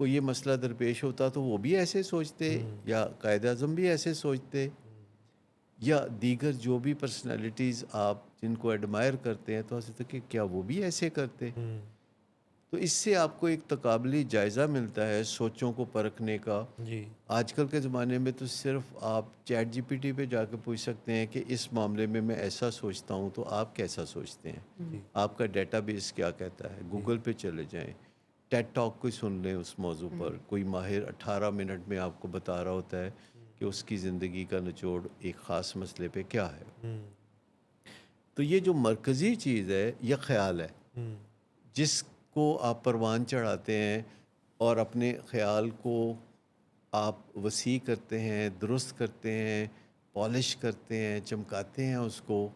کو یہ مسئلہ درپیش ہوتا تو وہ بھی ایسے سوچتے, یا قائد اعظم بھی ایسے سوچتے, یا دیگر جو بھی پرسنالٹیز آپ جن کو ایڈمائر کرتے ہیں تو حضرت کہ کیا وہ بھی ایسے کرتے. تو اس سے آپ کو ایک تقابلی جائزہ ملتا ہے سوچوں کو پرکھنے کا. جی آج کل کے زمانے میں تو صرف آپ چیٹ جی پی ٹی پہ جا کے پوچھ سکتے ہیں کہ اس معاملے میں ایسا سوچتا ہوں تو آپ کیسا سوچتے ہیں, آپ کا ڈیٹا بیس کیا کہتا ہے. گوگل پہ چلے جائیں, ٹیڈ ٹاک کو سن لیں, اس موضوع پر کوئی ماہر 18 منٹ میں آپ کو بتا رہا ہوتا ہے کہ اس کی زندگی کا نچوڑ ایک خاص مسئلے پہ کیا ہے. تو یہ جو مرکزی چیز ہے یہ خیال ہے, جس کو آپ پروان چڑھاتے ہیں اور اپنے خیال کو آپ وسیع کرتے ہیں, درست کرتے ہیں, پالش کرتے ہیں, چمکاتے ہیں اس کو.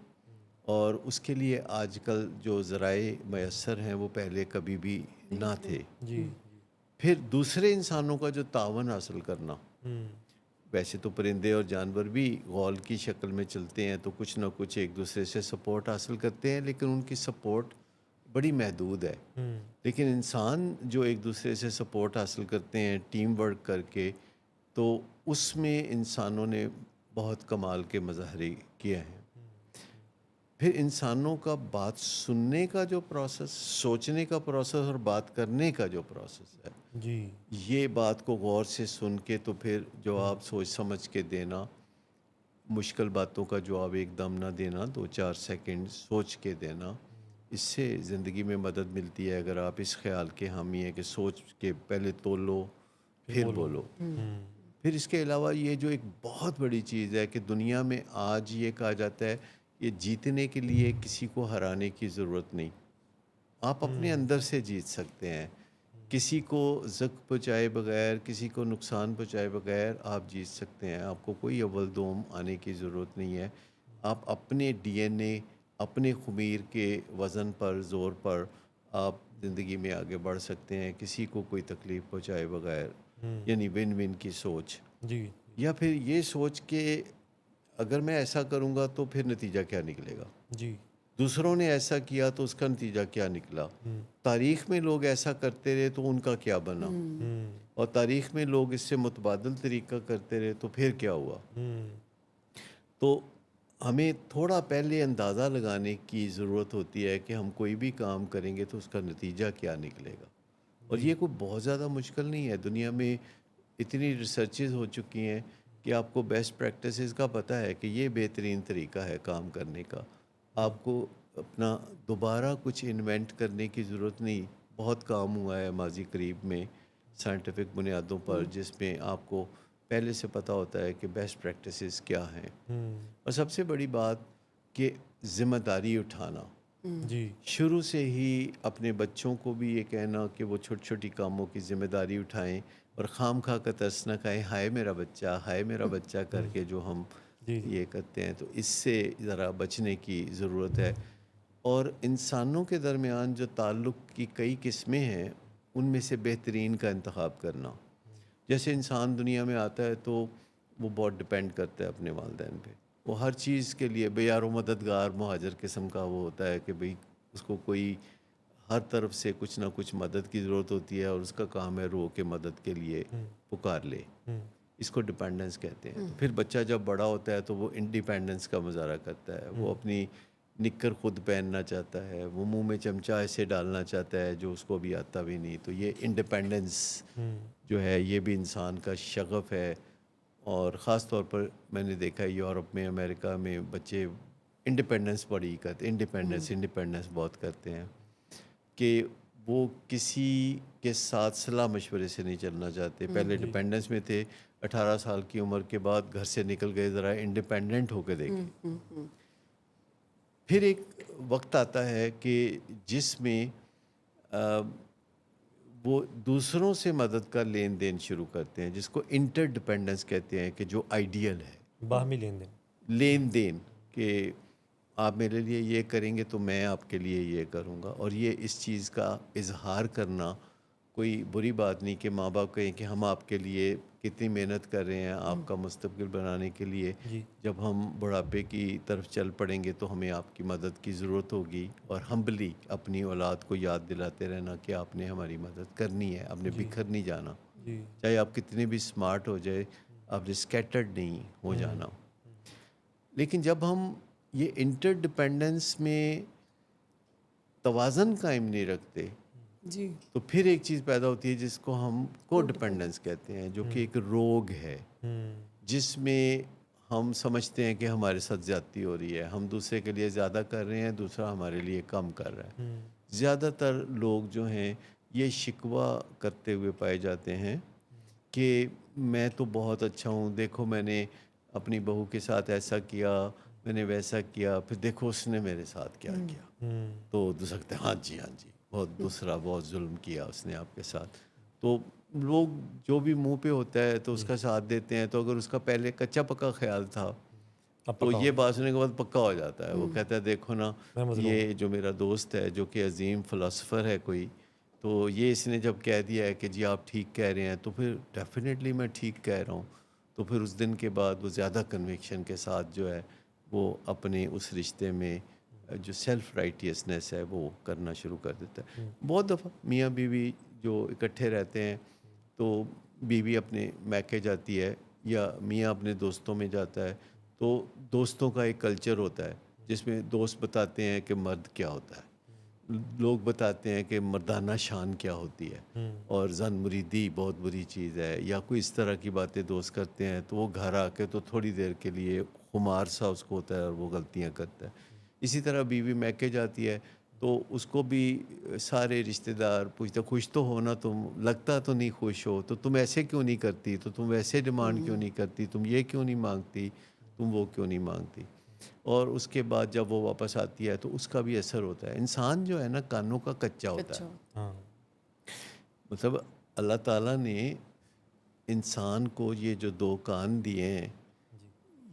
اور اس کے لیے آج کل جو ذرائع میسر ہیں وہ پہلے کبھی بھی نہ تھے. جی پھر دوسرے انسانوں کا جو تعاون حاصل کرنا, ویسے تو پرندے اور جانور بھی غول کی شکل میں چلتے ہیں تو کچھ نہ کچھ ایک دوسرے سے سپورٹ حاصل کرتے ہیں, لیکن ان کی سپورٹ بڑی محدود ہے. لیکن انسان جو ایک دوسرے سے سپورٹ حاصل کرتے ہیں ٹیم ورک کر کے, تو اس میں انسانوں نے بہت کمال کے مظاہرے کیے ہیں. پھر انسانوں کا بات سننے کا جو پروسیس, سوچنے کا پروسیس اور بات کرنے کا جو پروسیس ہے, جی یہ بات کو غور سے سن کے تو پھر جواب سوچ سمجھ کے دینا, مشکل باتوں کا جواب ایک دم نہ دینا, 2-4 سیکنڈ سوچ کے دینا, اس سے زندگی میں مدد ملتی ہے. اگر آپ اس خیال کے حامی ہیں کہ سوچ کے پہلے تولو پھر بولو. پھر اس کے علاوہ یہ جو ایک بہت بڑی چیز ہے کہ دنیا میں آج یہ کہا جاتا ہے کہ جیتنے کے لیے کسی کو ہرانے کی ضرورت نہیں, آپ اپنے اندر سے جیت سکتے ہیں. کسی کو زخم پہنچائے بغیر, کسی کو نقصان پہنچائے بغیر آپ جیت سکتے ہیں. آپ کو کوئی اول دوم آنے کی ضرورت نہیں ہے. آپ اپنے ڈی این اے, اپنے خمیر کے وزن پر, زور پر آپ زندگی میں آگے بڑھ سکتے ہیں کسی کو کوئی تکلیف پہنچائے بغیر. یعنی ون ون کی سوچ. جی یا پھر یہ سوچ کہ اگر میں ایسا کروں گا تو پھر نتیجہ کیا نکلے گا, جی دوسروں نے ایسا کیا تو اس کا نتیجہ کیا نکلا, تاریخ میں لوگ ایسا کرتے رہے تو ان کا کیا بنا, اور تاریخ میں لوگ اس سے متبادل طریقہ کرتے رہے تو پھر کیا ہوا. تو ہمیں تھوڑا پہلے اندازہ لگانے کی ضرورت ہوتی ہے کہ ہم کوئی بھی کام کریں گے تو اس کا نتیجہ کیا نکلے گا. اور یہ کوئی بہت زیادہ مشکل نہیں ہے. دنیا میں اتنی ریسرچز ہو چکی ہیں کہ آپ کو بیسٹ پریکٹسز کا پتہ ہے کہ یہ بہترین طریقہ ہے کام کرنے کا. آپ کو اپنا دوبارہ کچھ انوینٹ کرنے کی ضرورت نہیں. بہت کام ہوا ہے ماضی قریب میں سائنٹیفک بنیادوں پر جس میں آپ کو پہلے سے پتہ ہوتا ہے کہ بیسٹ پریکٹسز کیا ہیں. اور سب سے بڑی بات کہ ذمہ داری اٹھانا. جی شروع سے ہی اپنے بچوں کو بھی یہ کہنا کہ وہ چھوٹی چھوٹی کاموں کی ذمہ داری اٹھائیں, اور خام خواہ کا ترس نہ کھائیں, ہائے میرا بچہ, ہائے میرا بچہ کر کے جو ہم جی یہ کرتے ہیں. تو اس سے ذرا بچنے کی ضرورت ہے. اور انسانوں کے درمیان جو تعلق کی کئی قسمیں ہیں ان میں سے بہترین کا انتخاب کرنا. جیسے انسان دنیا میں آتا ہے تو وہ بہت ڈپینڈ کرتا ہے اپنے والدین پہ. وہ ہر چیز کے لیے بے یار و مددگار مہاجر قسم کا وہ ہوتا ہے کہ بھئی اس کو کوئی ہر طرف سے کچھ نہ کچھ مدد کی ضرورت ہوتی ہے اور اس کا کام ہے رو کے مدد کے لیے پکار لے. اس کو ڈپینڈنس کہتے ہیں. تو پھر بچہ جب بڑا ہوتا ہے تو وہ انڈیپینڈنس کا مظاہرہ کرتا ہے. وہ اپنی نکر خود پہننا چاہتا ہے, وہ منہ میں چمچہ ایسے ڈالنا چاہتا ہے جو اس کو بھی آتا بھی نہیں. تو یہ انڈیپینڈنس جو ہے یہ بھی انسان کا شغف ہے. اور خاص طور پر میں نے دیکھا ہے یورپ میں, امریکہ میں بچے انڈیپینڈنس بڑی کرتے, انڈیپینڈنس بہت کرتے ہیں کہ وہ کسی کے ساتھ صلاح مشورے سے نہیں چلنا چاہتے. پہلے ڈیپینڈنس میں تھے, 18 سال کی عمر کے بعد گھر سے نکل گئے, ذرا انڈیپینڈنٹ ہو کے دیکھیں. پھر ایک وقت آتا ہے کہ جس میں وہ دوسروں سے مدد کا لین دین شروع کرتے ہیں, جس کو انٹر ڈپینڈنس کہتے ہیں, کہ جو آئیڈیل ہے باہمی لین دین, کہ آپ میرے لیے یہ کریں گے تو میں آپ کے لیے یہ کروں گا. اور یہ اس چیز کا اظہار کرنا کوئی بری بات نہیں کہ ماں باپ کہیں کہ ہم آپ کے لیے کتنی محنت کر رہے ہیں آپ کا مستقبل بنانے کے لیے, جب ہم بڑھاپے کی طرف چل پڑیں گے تو ہمیں آپ کی مدد کی ضرورت ہوگی. اور ہمبلی اپنی اولاد کو یاد دلاتے رہنا کہ آپ نے ہماری مدد کرنی ہے, آپ نے بکھر نہیں جانا, چاہے آپ کتنے بھی اسمارٹ ہو جائے, آپ نے اسکیٹرڈ نہیں ہو جانا. لیکن جب ہم یہ انٹر ڈپینڈنس میں توازن قائم نہیں رکھتے تو پھر ایک چیز پیدا ہوتی ہے جس کو ہم کو ڈپینڈنس کہتے ہیں, جو کہ ایک روگ ہے جس میں ہم سمجھتے ہیں کہ ہمارے ساتھ زیادتی ہو رہی ہے, ہم دوسرے کے لیے زیادہ کر رہے ہیں, دوسرا ہمارے لیے کم کر رہا ہے. زیادہ تر لوگ جو ہیں یہ شکوہ کرتے ہوئے پائے جاتے ہیں کہ میں تو بہت اچھا ہوں, دیکھو میں نے اپنی بہو کے ساتھ ایسا کیا, میں نے ویسا کیا, پھر دیکھو اس نے میرے ساتھ کیا کیا. تو دوسرا کہتے ہیں ہاں جی بہت ظلم کیا اس نے آپ کے ساتھ. تو لوگ جو بھی منہ پہ ہوتا ہے تو اس کا ساتھ دیتے ہیں. تو اگر اس کا پہلے کچا پکا خیال تھا تو یہ بات سننے کے بعد پکا ہو جاتا ہے. وہ کہتا ہے دیکھو نا یہ جو میرا دوست ہے جو کہ عظیم فلاسفر ہے کوئی, تو یہ اس نے جب کہہ دیا ہے کہ جی آپ ٹھیک کہہ رہے ہیں تو پھر ڈیفینیٹلی میں ٹھیک کہہ رہا ہوں. تو پھر اس دن کے بعد وہ زیادہ کنوکشن کے ساتھ جو ہے وہ اپنے اس رشتے میں جو سیلف رائٹیسنس ہے وہ کرنا شروع کر دیتا ہے. بہت دفعہ میاں بیوی جو اکٹھے رہتے ہیں تو بیوی اپنے میکے جاتی ہے یا میاں اپنے دوستوں میں جاتا ہے, تو دوستوں کا ایک کلچر ہوتا ہے جس میں دوست بتاتے ہیں کہ مرد کیا ہوتا ہے, لوگ بتاتے ہیں کہ مردانہ شان کیا ہوتی ہے اور زن مریدی بہت بری چیز ہے, یا کوئی اس طرح کی باتیں دوست کرتے ہیں. تو وہ گھر آ کے تو تھوڑی دیر کے لیے خمار سا اس کو ہوتا ہے اور وہ غلطیاں کرتا ہے. اسی طرح بیوی میکے جاتی ہے تو اس کو بھی سارے رشتہ دار پوچھتے خوش تو ہو نا, تم لگتا تو نہیں خوش ہو, تو تم ایسے کیوں نہیں کرتی, تو تم ویسے ڈیمانڈ کیوں نہیں کرتی, تم یہ کیوں نہیں مانگتی, تم وہ کیوں نہیں مانگتی. اور اس کے بعد جب وہ واپس آتی ہے تو اس کا بھی اثر ہوتا ہے. انسان جو ہے نا کانوں کا کچا ہوتا ہے. مطلب اللہ تعالیٰ نے انسان کو یہ جو 2 کان دیے ہیں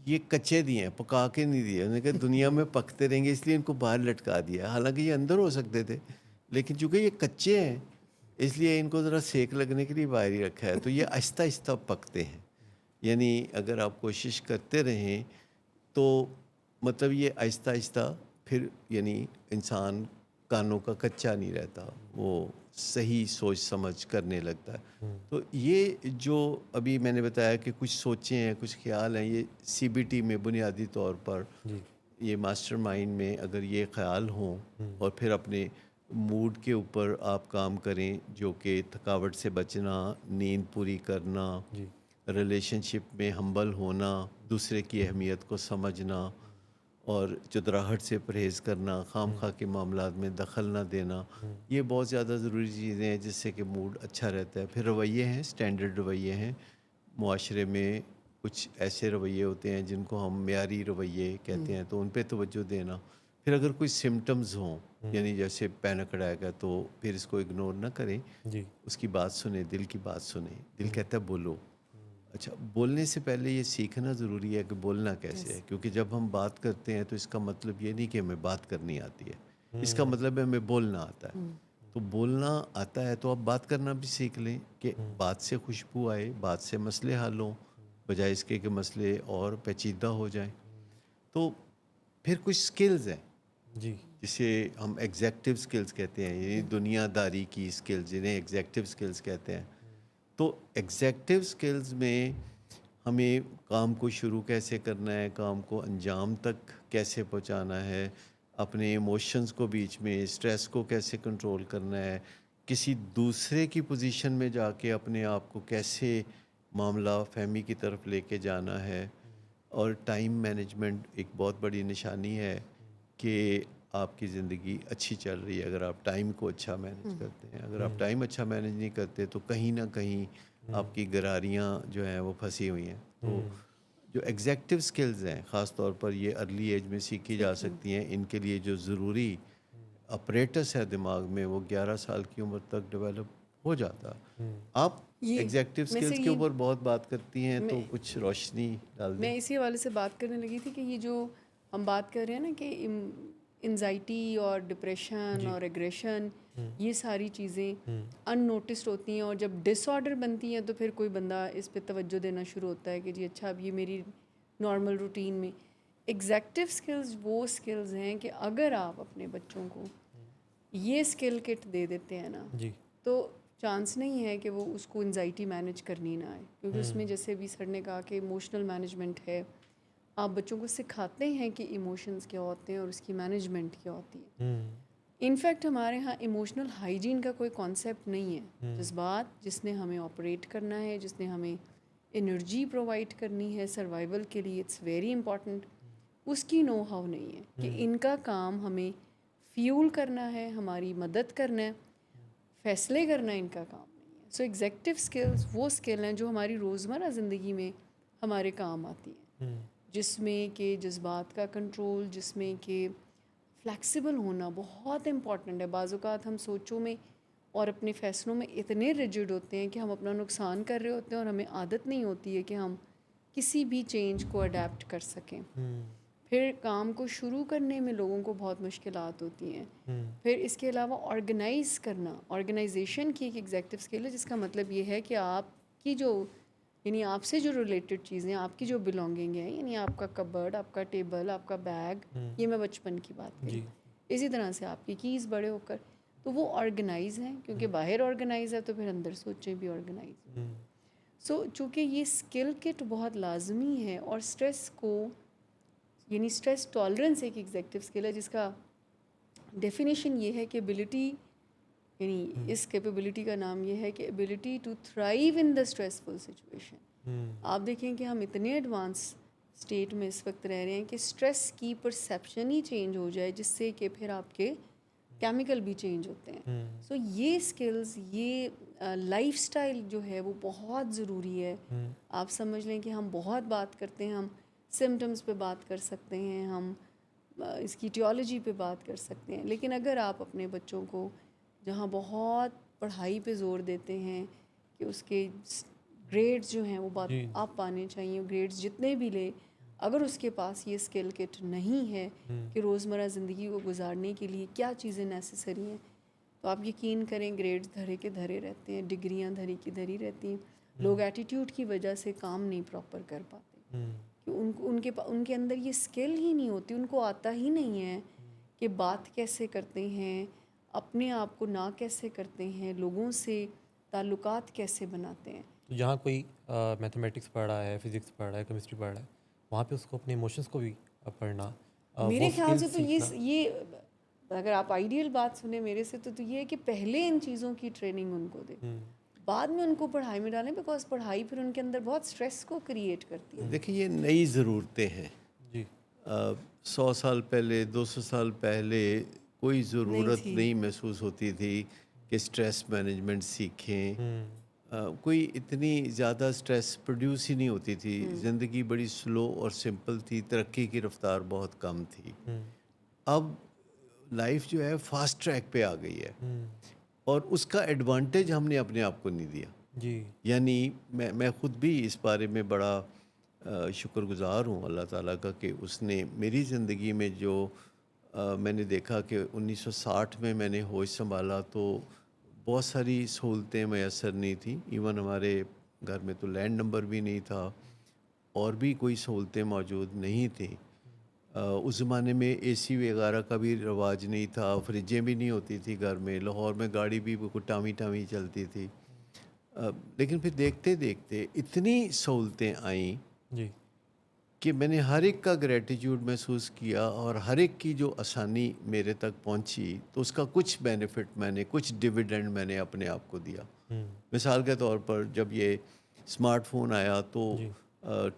یہ کچے دیے ہیں, پکا کے نہیں دیے. انہوں نے کہا دنیا میں پکتے رہیں گے اس لیے ان کو باہر لٹکا دیا, حالانکہ یہ اندر ہو سکتے تھے لیکن چونکہ یہ کچے ہیں اس لیے ان کو ذرا سیک لگنے کے لیے باہر ہی رکھا ہے. تو یہ آہستہ آہستہ پکتے ہیں. یعنی اگر آپ کوشش کرتے رہیں تو مطلب یہ آہستہ آہستہ پھر یعنی انسان کانوں کا کچا نہیں رہتا, وہ صحیح سوچ سمجھ کرنے لگتا ہے. تو یہ جو ابھی میں نے بتایا کہ کچھ سوچیں ہیں, کچھ خیال ہیں, یہ CBT میں بنیادی طور پر یہ ماسٹر مائنڈ میں اگر یہ خیال ہوں اور پھر اپنے موڈ کے اوپر آپ کام کریں, جو کہ تھکاوٹ سے بچنا, نیند پوری کرنا, ریلیشن شپ میں ہمبل ہونا, دوسرے کی اہمیت کو سمجھنا اور چدراہٹ سے پرہیز کرنا, خام خواہ کے معاملات میں دخل نہ دینا, یہ بہت زیادہ ضروری چیزیں ہیں جس سے کہ موڈ اچھا رہتا ہے. پھر رویے ہیں, سٹینڈرڈ رویے ہیں. معاشرے میں کچھ ایسے رویے ہوتے ہیں جن کو ہم معیاری رویے کہتے ہیں, تو ان پہ توجہ دینا. پھر اگر کوئی سمٹمز ہوں یعنی جیسے پینک اٹیک ہے تو پھر اس کو اگنور نہ کریں, اس کی بات سنیں, دل کی بات سنیں. دل کہتا ہے بولو. اچھا, بولنے سے پہلے یہ سیکھنا ضروری ہے کہ بولنا کیسے ہے, کیونکہ جب ہم بات کرتے ہیں تو اس کا مطلب یہ نہیں کہ ہمیں بات کرنی آتی ہے, اس کا مطلب ہے ہمیں بولنا آتا ہے. تو بولنا آتا ہے تو آپ بات کرنا بھی سیکھ لیں کہ بات سے خوشبو آئے, بات سے مسئلے حل ہوں, بجائے اس کے کہ مسئلے اور پیچیدہ ہو جائیں. تو پھر کچھ سکلز ہیں جی جسے ہم ایگزیکٹو سکلز کہتے ہیں، یعنی دنیا داری کی سکلز، جنہیں ایگزیکٹو سکلز کہتے ہیں. تو ایگزیکٹو سکلز میں ہمیں کام کو شروع کیسے کرنا ہے، کام کو انجام تک کیسے پہنچانا ہے، اپنے ایموشنز کو بیچ میں، اسٹریس کو کیسے کنٹرول کرنا ہے، کسی دوسرے کی پوزیشن میں جا کے اپنے آپ کو کیسے معاملہ فہمی کی طرف لے کے جانا ہے. اور ٹائم مینجمنٹ ایک بہت بڑی نشانی ہے کہ آپ کی زندگی اچھی چل رہی ہے اگر آپ ٹائم کو اچھا مینج کرتے ہیں. اگر آپ ٹائم اچھا مینج نہیں کرتے تو کہیں نہ کہیں آپ کی گراریاں جو ہیں وہ پھنسی ہوئی ہیں. تو جو ایگزیکٹو سکلز ہیں خاص طور پر یہ ارلی ایج میں سیکھی جا سکتی ہیں. ان کے لیے جو ضروری اپریٹس ہے دماغ میں وہ 11 سال کی عمر تک ڈیولپ ہو جاتا. آپ یہ ایگزیکٹو میں سے سکلز کے یہ اوپر بہت بات کرتی ہیں میں تو کچھ روشنی ڈال دیں. میں اسی حوالے سے بات کرنے لگی تھی کہ یہ جو ہم بات کر رہے ہیں نا کہ انزائٹی اور ڈپریشن اور ایگریشن، یہ ساری چیزیں ان نوٹسڈ ہوتی ہیں، اور جب ڈس آرڈر بنتی ہیں تو پھر کوئی بندہ اس پہ توجہ دینا شروع ہوتا ہے کہ جی اچھا اب یہ میری نارمل روٹین میں. ایگزیکٹو سکلز وہ سکلز ہیں کہ اگر آپ اپنے بچوں کو یہ اسکل کٹ دے دیتے ہیں نا جی تو چانس نہیں ہے کہ وہ اس کو انزائٹی مینیج کرنی نہ آئے، کیونکہ اس میں جیسے ابھی سر نے کہا کہ ایموشنل مینجمنٹ ہے. آپ بچوں کو سکھاتے ہیں کہ ایموشنز کیا ہوتے ہیں اور اس کی مینجمنٹ کیا ہوتی ہے. انفیکٹ ہمارے ہاں ایموشنل ہائیجین کا کوئی کانسیپٹ نہیں ہے. جذبات جس نے ہمیں آپریٹ کرنا ہے، جس نے ہمیں انرجی پرووائڈ کرنی ہے سروائیول کے لیے، اٹس ویری امپورٹنٹ، اس کی نو ہاؤ نہیں ہے کہ ان کا کام ہمیں فیول کرنا ہے، ہماری مدد کرنا ہے، فیصلے کرنا ان کا کام نہیں ہے. سو ایگزیکٹو سکلز وہ اسکل ہیں جو ہماری روزمرہ زندگی میں ہمارے کام آتی ہیں، جس میں کہ جذبات کا کنٹرول، جس میں کہ فلیکسیبل ہونا بہت امپورٹنٹ ہے. بعض اوقات ہم سوچوں میں اور اپنے فیصلوں میں اتنے ریجڈ ہوتے ہیں کہ ہم اپنا نقصان کر رہے ہوتے ہیں اور ہمیں عادت نہیں ہوتی ہے کہ ہم کسی بھی چینج کو اڈیپٹ کر سکیں. پھر کام کو شروع کرنے میں لوگوں کو بہت مشکلات ہوتی ہیں. پھر اس کے علاوہ آرگنائز کرنا، آرگنائزیشن کی ایک ایگزیکٹو اسکل ہے، جس کا مطلب یہ ہے کہ آپ کی جو یعنی آپ سے جو ریلیٹڈ چیزیں، آپ کی جو بلانگنگ ہیں، یعنی آپ کا کبرڈ، آپ کا ٹیبل، آپ کا بیگ، یہ میں بچپن کی بات کری، اسی طرح سے آپ کی کیز بڑے ہو کر تو وہ آرگنائز ہیں، کیونکہ باہر آرگنائز ہے تو پھر اندر سوچیں بھی آرگنائز ہیں. سو چونکہ یہ اسکل کٹ بہت لازمی ہے، اور اسٹریس کو یعنی اسٹریس ٹالرنس ایک ایگزیکٹو اسکل ہے جس کا ڈیفینیشن یہ ہے کہ ایبلٹی، یعنی اس کیپیبلٹی کا نام یہ ہے کہ ability to thrive in the stressful situation. آپ دیکھیں کہ ہم اتنے ایڈوانس اسٹیٹ میں اس وقت رہ رہے ہیں کہ اسٹریس کی پرسیپشن ہی چینج ہو جائے جس سے کہ پھر آپ کے کیمیکل بھی چینج ہوتے ہیں. سو یہ اسکلز، یہ لائف اسٹائل جو ہے وہ بہت ضروری ہے. آپ سمجھ لیں کہ ہم بہت بات کرتے ہیں، ہم سمٹمز پہ بات کر سکتے ہیں، ہم اس کی ایٹیالوجی پہ بات کر سکتے ہیں، لیکن اگر آپ اپنے بچوں کو جہاں بہت پڑھائی پہ زور دیتے ہیں کہ اس کے گریڈز جو ہیں وہ بات آپ پانے چاہیے، گریڈز جتنے بھی لے، اگر اس کے پاس یہ اسکل کٹ نہیں ہے کہ روزمرہ زندگی کو گزارنے کے لیے کیا چیزیں نیسیسری ہیں، تو آپ یقین کریں گریڈز دھرے کے دھرے رہتے ہیں، ڈگریاں دھری کی دھری رہتی ہیں. لوگ ایٹیٹیوڈ کی وجہ سے کام نہیں پراپر کر پاتے کہ ان کے اندر یہ اسکل ہی نہیں ہوتی، ان کو آتا ہی نہیں ہے کہ بات کیسے کرتے ہیں، اپنے آپ کو نہ کیسے کرتے ہیں، لوگوں سے تعلقات کیسے بناتے ہیں. تو جہاں کوئی میتھمیٹکس پڑھ رہا ہے، فزکس پڑھ رہا ہے، کیمسٹری پڑھ رہا ہے، وہاں پہ اس کو اپنے ایموشنس کو بھی پڑھنا، میرے وہ خیال سے اسکلز تو سیکھنا. یہ اگر آپ آئیڈیل بات سنیں میرے سے تو یہ ہے کہ پہلے ان چیزوں کی ٹریننگ ان کو دے، بعد میں ان کو پڑھائی میں ڈالیں، بیکاز پڑھائی پھر ان کے اندر بہت اسٹریس کو کریٹ کرتی ہے. دیکھیں یہ نئی ضرورتیں ہیں. جی 100 سال پہلے، 200 سال پہلے کوئی ضرورت تھی. نہیں محسوس ہوتی تھی کہ اسٹریس مینجمنٹ سیکھیں. کوئی اتنی زیادہ اسٹریس پروڈیوس ہی نہیں ہوتی تھی. زندگی بڑی سلو اور سمپل تھی، ترقی کی رفتار بہت کم تھی. اب لائف جو ہے فاسٹ ٹریک پہ آ گئی ہے، اور اس کا ایڈوانٹیج ہم نے اپنے آپ کو نہیں دیا. جی یعنی میں خود بھی اس بارے میں بڑا شکر گزار ہوں اللہ تعالیٰ کا کہ اس نے میری زندگی میں جو میں نے دیکھا کہ 1960 میں میں نے ہوش سنبھالا تو بہت ساری سہولتیں میسر نہیں تھیں. ایون ہمارے گھر میں تو لینڈ نمبر بھی نہیں تھا، اور بھی کوئی سہولتیں موجود نہیں تھیں. اس زمانے میں اے سی وغیرہ کا بھی رواج نہیں تھا، فریجیں بھی نہیں ہوتی تھی گھر میں، لاہور میں گاڑی بھی بالکل ٹامی ٹامی چلتی تھی. لیکن پھر دیکھتے دیکھتے اتنی سہولتیں آئیں جی کہ میں نے ہر ایک کا گریٹیٹیوڈ محسوس کیا، اور ہر ایک کی جو آسانی میرے تک پہنچی تو اس کا کچھ بینیفٹ میں نے، کچھ ڈویڈنڈ میں نے اپنے آپ کو دیا. مثال کے طور پر جب یہ اسمارٹ فون آیا تو جی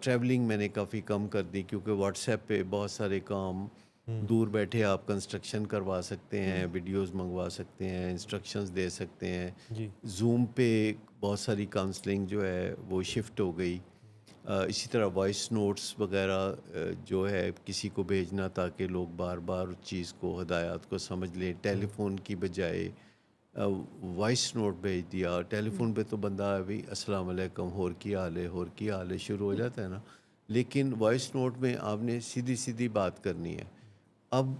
ٹریولنگ میں نے کافی کم کر دی، کیونکہ واٹس ایپ پہ بہت سارے کام دور بیٹھے آپ کنسٹرکشن کروا سکتے ہیں، ویڈیوز منگوا سکتے ہیں، انسٹرکشنز دے سکتے ہیں. جی زوم پہ بہت ساری کاؤنسلنگ جو ہے وہ شفٹ ہو گئی. اسی طرح وائس نوٹس وغیرہ جو ہے کسی کو بھیجنا تاکہ لوگ بار بار اس چیز کو، ہدایات کو سمجھ لیں، ٹیلی فون کی بجائے وائس نوٹ بھیج دیا. ٹیلی فون پہ تو بندہ ابھی السلام علیکم، ہور کی حال ہے، ہور کی حال ہے شروع ہو جاتا ہے نا، لیکن وائس نوٹ میں آپ نے سیدھی سیدھی بات کرنی ہے. اب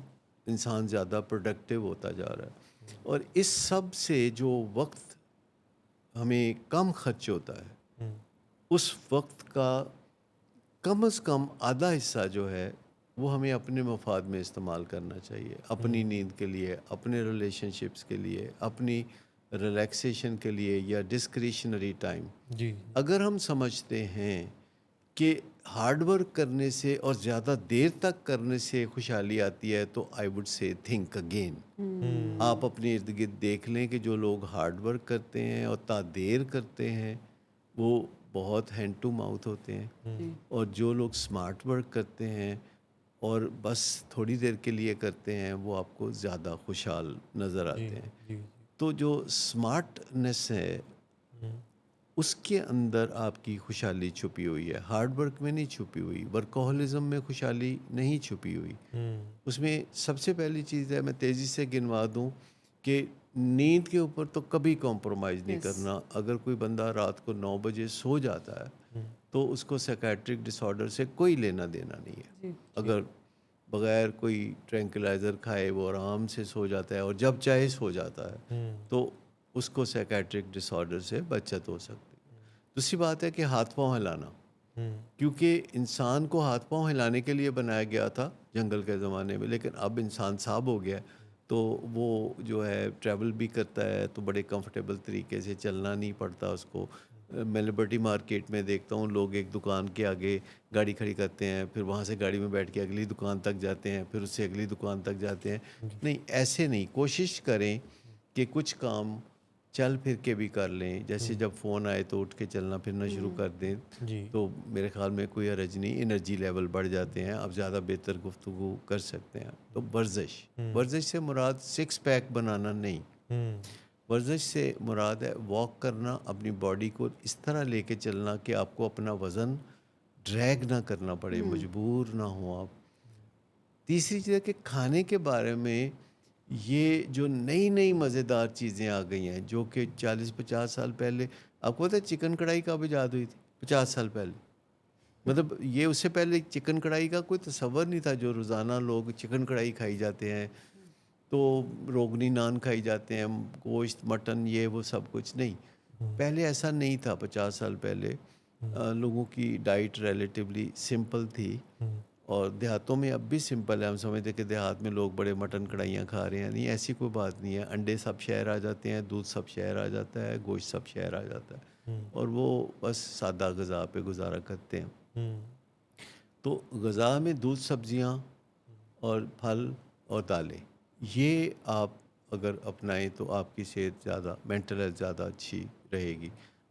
انسان زیادہ پروڈکٹیو ہوتا جا رہا ہے، اور اس سب سے جو وقت ہمیں کم خرچ ہوتا ہے، اس وقت کا کم از کم آدھا حصہ جو ہے وہ ہمیں اپنے مفاد میں استعمال کرنا چاہیے، اپنی نیند کے لیے، اپنے ریلیشن شپس کے لیے، اپنی ریلیکسیشن کے لیے، یا ڈسکریشنری ٹائم. جی اگر ہم سمجھتے ہیں کہ ہارڈ ورک کرنے سے اور زیادہ دیر تک کرنے سے خوشحالی آتی ہے، تو I would say think again. آپ اپنے ارد گرد دیکھ لیں کہ جو لوگ ہارڈ ورک کرتے ہیں اور تا دیر کرتے ہیں وہ بہت ہینڈ ٹو ماؤتھ ہوتے ہیں، اور جو لوگ سمارٹ ورک کرتے ہیں اور بس تھوڑی دیر کے لیے کرتے ہیں وہ آپ کو زیادہ خوشحال نظر جی آتے ہیں. جی تو جو سمارٹنس ہے اس کے اندر آپ کی خوشحالی چھپی ہوئی ہے، ہارڈ ورک میں نہیں چھپی ہوئی. ورکوہولزم میں خوشحالی نہیں چھپی ہوئی. اس میں سب سے پہلی چیز ہے، میں تیزی سے گنوا دوں، کہ نیند کے اوپر تو کبھی کمپرومائز نہیں کرنا. اگر کوئی بندہ رات کو 9 بجے سو جاتا ہے تو اس کو سائیکیٹرک ڈس آرڈر سے کوئی لینا دینا نہیں ہے. اگر بغیر کوئی ٹرینکلائزر کھائے وہ آرام سے سو جاتا ہے اور جب چاہے سو جاتا ہے تو اس کو سائیکیٹرک ڈس آرڈر سے بچت ہو سکتی ہے. دوسری بات ہے کہ ہاتھ پاؤں ہلانا، کیونکہ انسان کو ہاتھ پاؤں ہلانے کے لیے بنایا گیا تھا جنگل کے زمانے میں، لیکن اب انسان صاحب ہو گیا تو وہ جو ہے ٹریول بھی کرتا ہے تو بڑے کمفرٹیبل طریقے سے چلنا نہیں پڑتا اس کو. میں لبرٹی مارکیٹ میں دیکھتا ہوں لوگ ایک دکان کے آگے گاڑی کھڑی کرتے ہیں، پھر وہاں سے گاڑی میں بیٹھ کے اگلی دکان تک جاتے ہیں، پھر اس سے اگلی دکان تک جاتے ہیں. نہیں، ایسے نہیں. کوشش کریں کہ کچھ کام چل پھر کے بھی کر لیں. جیسے جب فون آئے تو اٹھ کے چلنا پھرنا شروع کر دیں جی تو میرے خیال میں کوئی حرج نہیں. انرجی لیول بڑھ جاتے ہیں، آپ زیادہ بہتر گفتگو کر سکتے ہیں. تو ورزش سے مراد 6 پیک بنانا نہیں. ورزش سے مراد ہے واک کرنا، اپنی باڈی کو اس طرح لے کے چلنا کہ آپ کو اپنا وزن ڈریگ نہ کرنا پڑے، مجبور نہ ہوں آپ. تیسری چیز ہے کہ کھانے کے بارے میں یہ جو نئی نئی مزیدار چیزیں آ گئی ہیں جو کہ 40-50 سال پہلے، آپ کو پتہ ہے چکن کڑھائی کب ایجاد ہوئی تھی؟ 50 سال پہلے. مطلب یہ اس سے پہلے چکن کڑھائی کا کوئی تصور نہیں تھا. جو روزانہ لوگ چکن کڑھائی کھائی جاتے ہیں تو روغنی نان کھائی جاتے ہیں، گوشت مٹن یہ وہ سب کچھ نہیں. پہلے ایسا نہیں تھا. 50 سال پہلے لوگوں کی ڈائٹ ریلیٹیولی سمپل تھی، اور دیہاتوں میں اب بھی سمپل ہے. ہم سمجھتے ہیں کہ دیہات میں لوگ بڑے مٹن کڑھائیاں کھا رہے ہیں، نہیں، ایسی کوئی بات نہیں ہے. انڈے سب شہر آ جاتے ہیں، دودھ سب شہر آ جاتا ہے، گوشت سب شہر آ جاتا ہے، اور وہ بس سادہ غذا پہ گزارا کرتے ہیں. تو غذا میں دودھ، سبزیاں اور پھل اور دالیں، یہ آپ اگر اپنائیں تو آپ کی صحت زیادہ، مینٹل ہیلتھ زیادہ اچھی رہے گی.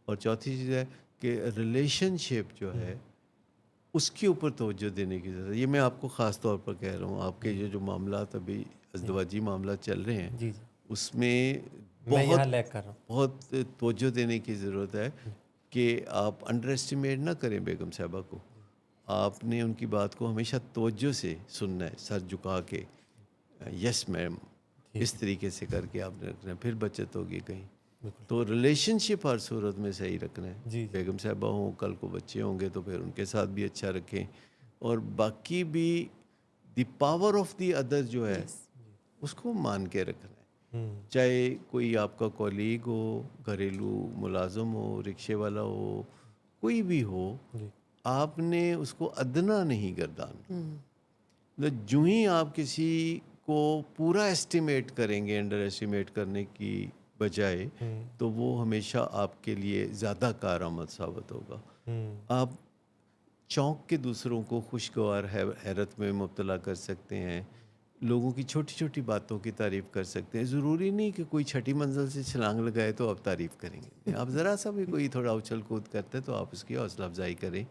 اور چوتھی چیز ہے کہ ریلیشن شپ جو ہے اس کے اوپر توجہ دینے کی ضرورت ہے. یہ میں آپ کو خاص طور پر کہہ رہا ہوں. آپ کے جو معاملات ابھی ازدواجی معاملات چل رہے ہیں جی جی اس میں میں یہاں بہت لیک کر رہا ہوں. بہت توجہ دینے کی ضرورت ہے کہ آپ انڈر اسٹیمیٹ نہ کریں بیگم صاحبہ کو. آپ نے ان کی بات کو ہمیشہ توجہ سے سننا ہے، سر جھکا کے، یس میم، اس طریقے سے کر کے آپ نے رکھنا ہے، پھر بچت ہوگی کہیں. تو ریلیشن شپ ہر صورت میں صحیح رکھنا ہے. جی بیگم صاحبہ ہوں، کل کو بچے ہوں گے تو پھر ان کے ساتھ بھی اچھا رکھیں. اور باقی بھی the power of the other جو ہے اس کو مان کے رکھنا ہے. چاہے کوئی آپ کا کولیگ ہو، گھریلو ملازم ہو، رکشے والا ہو، کوئی بھی ہو، جی آپ نے اس کو ادنا نہیں گردان. جو ہی آپ کسی کو پورا ایسٹیمیٹ کریں گے انڈر ایسٹیمیٹ کرنے کی بجائے، تو وہ ہمیشہ آپ کے لیے زیادہ کارآمد ثابت ہوگا. آپ چونک کے دوسروں کو خوشگوار حیرت میں مبتلا کر سکتے ہیں، لوگوں کی چھوٹی چھوٹی باتوں کی تعریف کر سکتے ہیں. ضروری نہیں کہ کوئی چھٹی منزل سے چھلانگ لگائے تو آپ تعریف کریں گے. آپ ذرا سا بھی کوئی تھوڑا اچھل کود کرتے تو آپ اس کی حوصلہ افزائی کریں.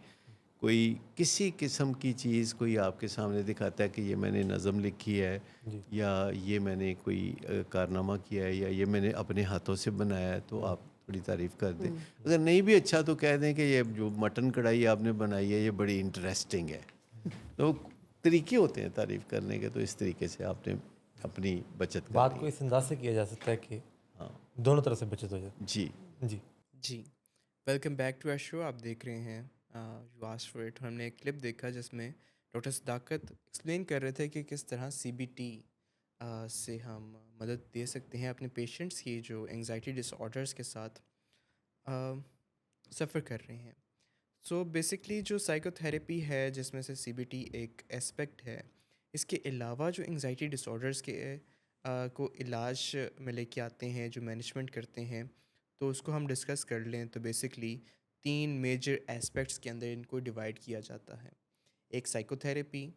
کوئی کسی قسم کی چیز کوئی آپ کے سامنے دکھاتا ہے کہ یہ میں نے نظم لکھی ہے، یا یہ میں نے کوئی کارنامہ کیا ہے، یا یہ میں نے اپنے ہاتھوں سے بنایا ہے، تو آپ تھوڑی تعریف کر دیں. اگر نہیں بھی اچھا تو کہہ دیں کہ یہ جو مٹن کڑھائی آپ نے بنائی ہے یہ بڑی انٹرسٹنگ ہے. تو طریقے ہوتے ہیں تعریف کرنے کے، تو اس طریقے سے آپ نے اپنی بچت کرنی بات ہے. کو اس انداز سے کیا جا سکتا ہے کہ ہاں دونوں طرف سے بچت ہو جائے. جی جی جی، ویلکم بیک ٹو آر شو. آپ دیکھ رہے ہیں یو آسک فار اٹ. ہم نے ایک کلپ دیکھا جس میں ڈاکٹر صداقت ایکسپلین کر رہے تھے کہ کس طرح سی بی ٹی سے ہم مدد دے سکتے ہیں اپنے پیشنٹس کی جو انگزائٹی ڈس آرڈرس کے ساتھ سفر کر رہے ہیں. سو بیسکلی جو سائیکو تھیراپی ہے جس میں سے سی بی ٹی ایک اسپیکٹ ہے، اس کے علاوہ جو انگزائٹی ڈس آرڈرس کے کو علاج میں لے کے آتے ہیں، جو مینجمنٹ کرتے ہیں، تو اس کو ہم ڈسکس کر لیں تو بیسکلی 3 میجر اسپیکٹس کے اندر ان کو ڈیوائڈ کیا جاتا ہے. ایک سائیکو تھیراپی،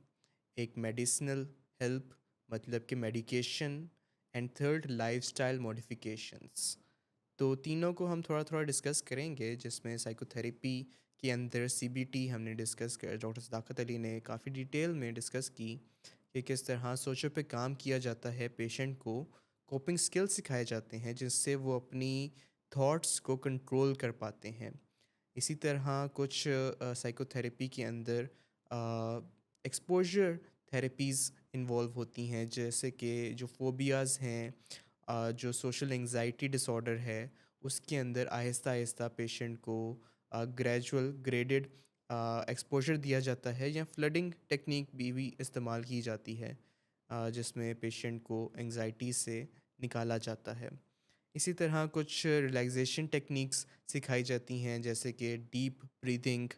ایک میڈیسنل ہیلپ مطلب کہ medication, and third life style modifications. تو تینوں کو ہم تھوڑا تھوڑا ڈسکس کریں گے، جس میں سائیکو تھیراپی کے اندر سی بی ٹی ہم نے ڈسکس کر، ڈاکٹر صداقت علی نے کافی ڈیٹیل میں ڈسکس کی کہ کس طرح سوچوں پہ کام کیا جاتا ہے. پیشنٹ کو کوپنگ سکل سکھائے جاتے ہیں جس سے وہ اپنی تھاٹس کو کنٹرول کر پاتے ہیں. اسی طرح کچھ سائیکو تھیراپی کے اندر ایکسپوجر تھیراپیز انوالو ہوتی ہیں، جیسے کہ جو فوبیاز ہیں، جو سوشل انگزائٹی ڈس آرڈر ہے، اس کے اندر آہستہ آہستہ پیشنٹ کو گریڈڈ ایکسپوجر دیا جاتا ہے، یا فلڈنگ ٹیکنیک بھی استعمال کی جاتی ہے جس میں پیشنٹ کو انگزائٹی سے نکالا جاتا ہے. اسی طرح کچھ ریلیکزیشن ٹیکنیکس سکھائی جاتی ہیں، جیسے کہ ڈیپ بریدنگ،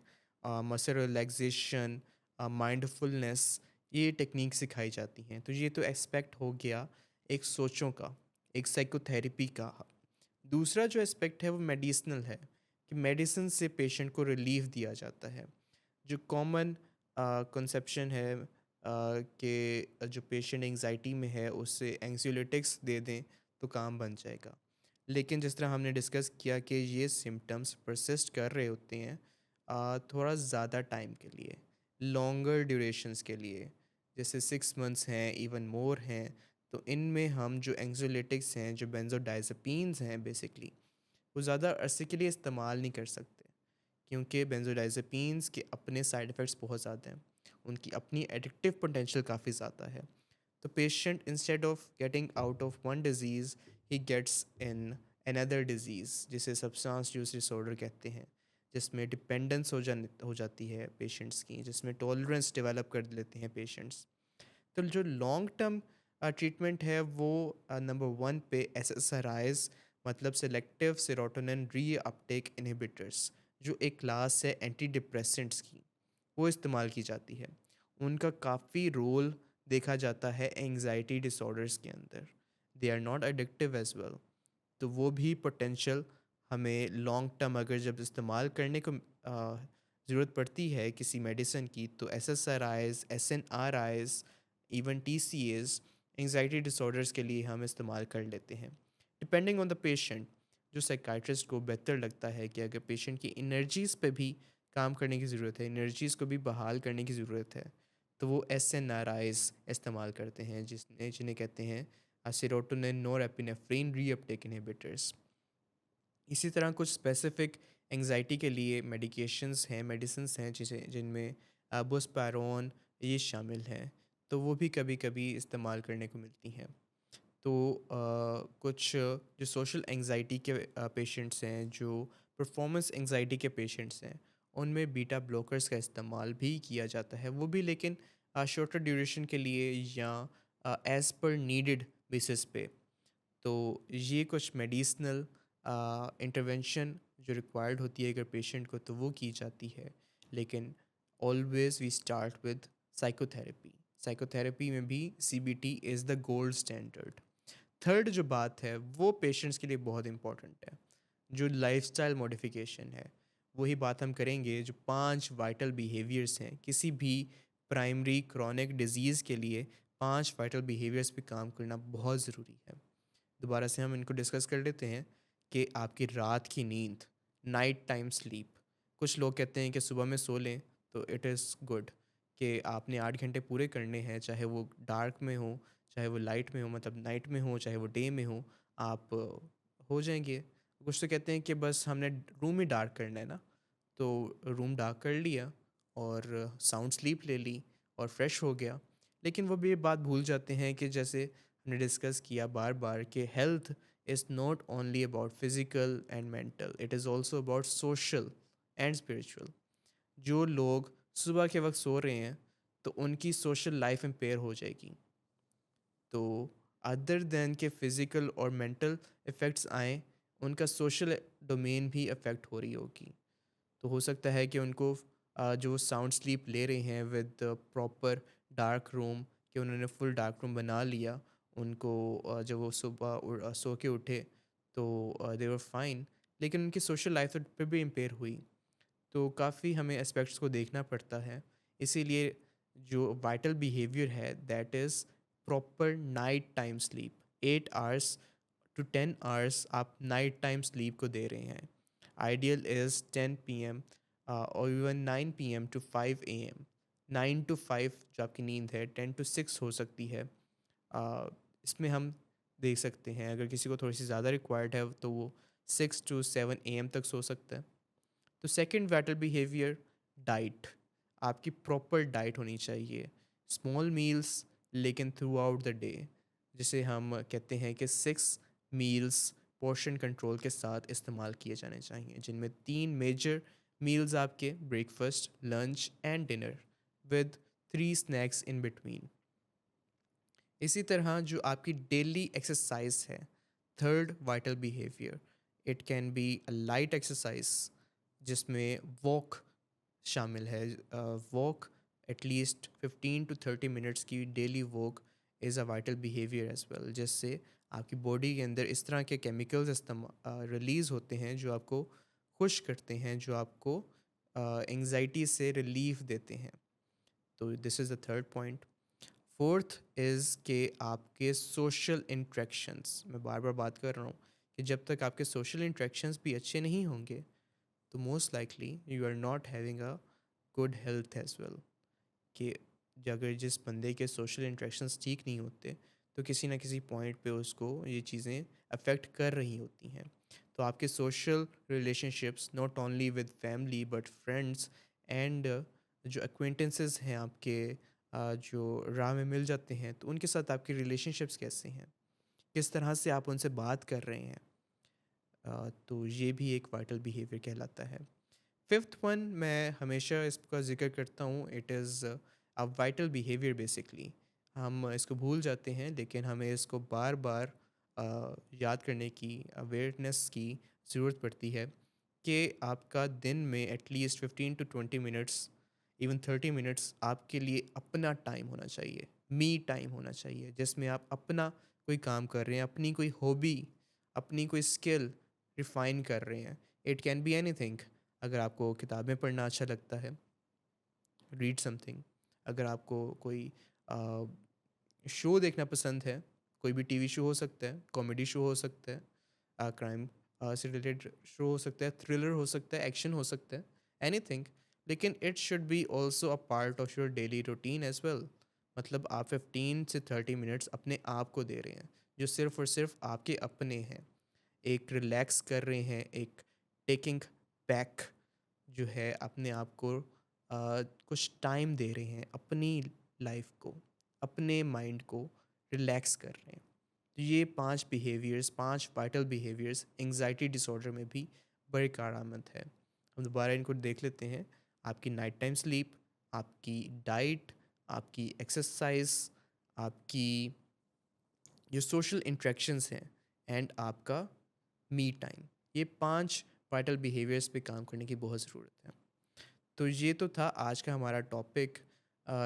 مسل ریلیکزیشن، مائنڈ فلنس. یہ ٹیکنیک سکھائی جاتی ہیں. تو یہ تو اسپیکٹ ہو گیا ایک سوچوں کا، ایک سائیکو تھیراپی کا. دوسرا جو اسپیکٹ ہے وہ میڈیسنل ہے، کہ میڈیسن سے پیشنٹ کو ریلیف دیا جاتا ہے. جو کامن کنسیپشن ہے کہ جو پیشنٹ انگزائٹی میں ہے اس سے اینگزیولیٹکس دے دیں تو کام بن جائے گا. لیکن جس طرح ہم نے ڈسکس کیا کہ یہ سمٹمس پرسسٹ کر رہے ہوتے ہیں تھوڑا زیادہ ٹائم کے لیے، لانگر ڈیوریشنس کے لیے، جیسے 6 منتھس ہیں، ایون مور ہیں. تو ان میں ہم جو اینگزولیٹکس ہیں، جو بینزوڈائزپینز ہیں، بیسکلی وہ زیادہ عرصے کے لیے استعمال نہیں کر سکتے، کیونکہ بینزوڈائزپینز کے اپنے سائیڈ ایفیکٹس بہت زیادہ ہیں، ان کی اپنی ایڈکٹیو پوٹینشیل کافی زیادہ ہے. تو patient instead of getting out of one disease he gets in another disease, جسے سبسٹانس یوز ڈس آرڈر کہتے ہیں، جس میں ڈپینڈنس ہو جاتی ہے پیشنٹس کی، جس میں ٹالرنس ڈیولپ کر لیتے ہیں پیشنٹس. تو جو لانگ ٹرم ٹریٹمنٹ ہے وہ نمبر 1 پہ ایس ایس آر آئیز مطلب سلیکٹیو سیروٹونن ری اپٹیک انہیبیٹرس، جو ایک کلاس ہے اینٹی ڈپریسنٹس کی، وہ استعمال کی جاتی ہے. ان کا کافی رول دیکھا جاتا ہے انگزائٹی ڈس آرڈرس کے اندر. They are not addictive as well. تو وہ بھی پوٹینشیل ہمیں لانگ ٹرم اگر جب استعمال کرنے کو ضرورت پڑتی ہے کسی میڈیسن کی، تو S S R Is, S N R Is, even T C As anxiety disorders کے لیے ہم استعمال کر لیتے ہیں، ڈپینڈنگ آن دا پیشنٹ. جو سائیکائٹرسٹ کو بہتر لگتا ہے کہ اگر پیشنٹ کی انرجیز پہ بھی کام کرنے کی ضرورت ہے، انرجیز کو بھی بحال کرنے کی ضرورت ہے، تو وہ ایس این آر آئیز استعمال کرتے ہیں، جنہیں کہتے ہیں سیروٹونن نور ایپینیفرین ری اپٹیک انہیبیٹرس. اسی طرح کچھ اسپیسیفک انگزائٹی کے لیے میڈیکیشنز ہیں، میڈیسنس ہیں جن میں بوسپیرون یہ شامل ہیں، تو وہ بھی کبھی کبھی استعمال کرنے کو ملتی ہیں. تو کچھ جو سوشل انگزائٹی کے پیشنٹس ہیں، جو پرفارمنس انگزائٹی کے پیشنٹس ہیں، ان میں بیٹا بلاکرز کا استعمال بھی کیا جاتا ہے، وہ بھی لیکن شارٹر ڈیوریشن کے لیے یا ایز پر نیڈڈ بیسس پہ. تو یہ کچھ میڈیسنل انٹرونشن جو ریکوائرڈ ہوتی ہے اگر پیشنٹ کو، تو وہ کی جاتی ہے. لیکن always we start with psychotherapy. Psychotherapy میں بھی CBT is the gold standard. Third جو بات ہے وہ پیشنٹس کے لیے بہت امپورٹنٹ ہے, جو لائف اسٹائل موڈیفیکیشن ہے. وہی بات ہم کریں گے جو 5 وائٹل بیہیویئرس ہیں. کسی بھی پرائمری کرونک ڈیزیز کے لیے 5 وائٹل بیہیویئرس پہ کام کرنا بہت ضروری ہے. دوبارہ سے ہم ان کو ڈسکس کر لیتے ہیں کہ آپ کی رات کی نیند, نائٹ ٹائم سلیپ. کچھ لوگ کہتے ہیں کہ صبح میں سو لیں تو اٹ از گڈ, کہ آپ نے 8 گھنٹے پورے کرنے ہیں, چاہے وہ ڈارک میں ہو چاہے وہ لائٹ میں ہو, مطلب نائٹ میں ہو چاہے وہ ڈے میں ہو, آپ ہو جائیں گے. کچھ تو کہتے ہیں کہ بس ہم نے روم ہی ڈارک کرنا ہے نا, تو روم ڈارک کر لیا اور ساؤنڈ سلیپ لے لی اور فریش ہو گیا. لیکن وہ بھی یہ بات بھول جاتے ہیں کہ جیسے ہم نے ڈسکس کیا بار بار کہ health is not only about physical and mental, it is also about social and spiritual. جو لوگ صبح کے وقت سو رہے ہیں تو ان کی سوشل لائف امپیئر ہو جائے گی. تو ادر دین کہ فزیکل اور مینٹل افیکٹس آئیں, ان کا سوشل ڈومین بھی افیکٹ ہو رہی ہوگی. تو ہو سکتا ہے کہ ان کو جو ساؤنڈ سلیپ لے رہے ہیں ود پراپر ڈارک روم, کہ انہوں نے فل ڈارک روم بنا لیا, ان کو جب وہ صبح سو کے اٹھے تو دے ور فائن, لیکن ان کی سوشل لائف پہ بھی امپیئر ہوئی. تو کافی ہمیں اسپیکٹس کو دیکھنا پڑتا ہے. اسی لیے جو وائٹل بیہیویئر ہے that is proper night time slip. 8 hours to 10 hours آپ نائٹ ٹائم سلیپ کو دے رہے ہیں. آئیڈیل از 10 PM اور even 9 PM to 5 AM. 9 to 5 جو آپ کی نیند ہے 10 to 6 ہو سکتی ہے. اس میں ہم دیکھ سکتے ہیں اگر کسی کو تھوڑی سی زیادہ ریکوائرڈ ہے تو وہ 6 to 7 AM تک سو سکتا ہے. تو سیکنڈ وائٹل بیہیویئر ڈائٹ. آپ کی پراپر ڈائٹ ہونی چاہیے, اسمال میلس لیکن تھرو آؤٹ دا ڈے, جسے ہم کہتے ہیں کہ 6 میلس پورشن کنٹرول کے ساتھ استعمال کیے جانے چاہئیں, جن میں 3 میجر میلز آپ کے breakfast, lunch and dinner with 3 snacks in between. اسی طرح جو آپ کی ڈیلی ایکسرسائز ہے, third vital behaviour, it can be a light exercise جس میں واک شامل ہے. Walk at least 15 to 30 minutes کی daily walk is a vital behaviour as well, جس سے آپ کی باڈی کے اندر اس طرح کے کیمیکلز ریلیز ہوتے ہیں جو آپ کو خوش کرتے ہیں, جو آپ کو انگزائٹی سے ریلیف دیتے ہیں. تو this is the third point. Fourth is کہ آپ کے سوشل انٹریکشنس, میں بار بار بات کر رہا ہوں کہ جب تک آپ کے سوشل انٹریکشنس بھی اچھے نہیں ہوں گے تو most likely you are not having a good health as well. کہ اگر جس بندے کے سوشل انٹریکشنس ٹھیک نہیں ہوتے تو کسی نہ کسی پوائنٹ پہ اس کو یہ چیزیں افیکٹ کر رہی ہوتی ہیں. تو آپ کے social relation ships not only with family but friends and جو ایکوینٹنسز ہیں آپ کے جو راہ میں مل جاتے ہیں, تو ان کے ساتھ آپ کے ریلیشن شپس کیسے ہیں, کس طرح سے آپ ان سے بات کر رہے ہیں. تو یہ بھی ایک وائٹل بیہیویئر کہلاتا ہے. ففتھ ون میں ہمیشہ اس کا ذکر کرتا ہوں, it is a vital behaviour. Basically ہم اس کو بھول جاتے ہیں لیکن ہمیں اس کو بار بار یاد کرنے کی, اویئرنیس کی ضرورت پڑتی ہے کہ آپ کا دن میں at least 15 to 20 minutes, even 30 minutes آپ کے لیے اپنا ٹائم ہونا چاہیے, می ٹائم ہونا چاہیے, جس میں آپ اپنا کوئی کام کر رہے ہیں, اپنی کوئی ہابی, اپنی کوئی اسکل ریفائن کر رہے ہیں. It can be anything. اگر آپ کو کتابیں پڑھنا اچھا لگتا ہے, ریڈ سم تھنگ. اگر آپ کو کوئی شو دیکھنا پسند ہے, کوئی بھی ٹی وی شو ہو سکتا ہے, کامیڈی شو ہو سکتا ہے, کرائم سے ریلیٹڈ شو ہو سکتا ہے, تھرلر ہو سکتا ہے, ایکشن ہو سکتا ہے, اینی تھنگ. لیکن it should be also a part of your daily routine as well. مطلب آپ 15 سے 30 منٹس اپنے آپ کو دے رہے ہیں جو صرف اور صرف آپ کے اپنے ہیں. ایک ریلیکس کر رہے ہیں, ایک ٹیکنگ بیک جو ہے اپنے آپ کو کچھ ٹائم دے رہے ہیں, اپنی لائف کو, اپنے مائنڈ کو ریلیکس کر رہے ہیں. تو یہ 5 بیہیویئرس, 5 وائٹل بیہیویئرس انگزائٹی ڈس آرڈر میں بھی بڑی کارآمد ہے. ہم دوبارہ ان کو دیکھ لیتے ہیں. آپ کی نائٹ ٹائم سلیپ, آپ کی ڈائٹ, آپ کی ایکسرسائز, آپ کی جو سوشل انٹریکشنس ہیں, اینڈ آپ کا می ٹائم. یہ 5 وائٹل بیہیویئرس پہ کام کرنے کی بہت ضرورت ہے. تو یہ تو تھا آج کا ہمارا ٹاپک,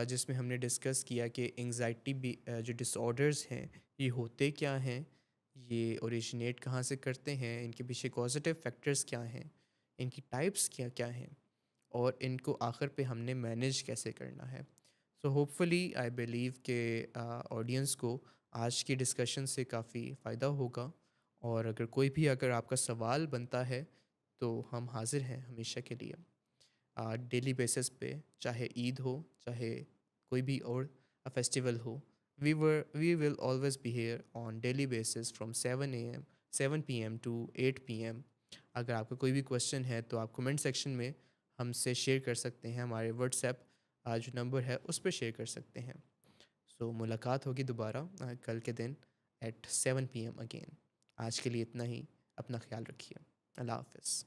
جس میں ہم نے ڈسکس کیا کہ انگزائٹی بھی جو ڈس آرڈرز ہیں یہ ہوتے کیا ہیں، یہ اوریجنیٹ کہاں سے کرتے ہیں، ان کے پیچھے کازیٹیو فیکٹرز کیا ہیں، ان کی ٹائپس کیا کیا ہیں، اور ان کو آخر پہ ہم نے مینیج کیسے کرنا ہے۔ So hope fully I believe کہ آڈینس کو آج کی ڈسکشن سے کافی فائدہ ہوگا، اور اگر آپ کا سوال بنتا ہے تو ہم حاضر ہیں ہمیشہ کے لیے ڈیلی بیسس پہ، چاہے عید ہو، چاہے کوئی بھی اور فیسٹیول ہو۔ We will always be here on daily basis from 7 P M to 8 P M. اگر آپ کا کوئی بھی کویشچن ہے تو آپ کمنٹ سیکشن میں ہم سے شیئر کر سکتے ہیں، ہمارے واٹس ایپ جو نمبر ہے اس پہ شیئر کر سکتے ہیں۔ سو ملاقات ہوگی دوبارہ کل کے دن ایٹ 7 پی ایم اگین۔ آج کے لیے اتنا ہی، اپنا خیال رکھیے، اللہ حافظ۔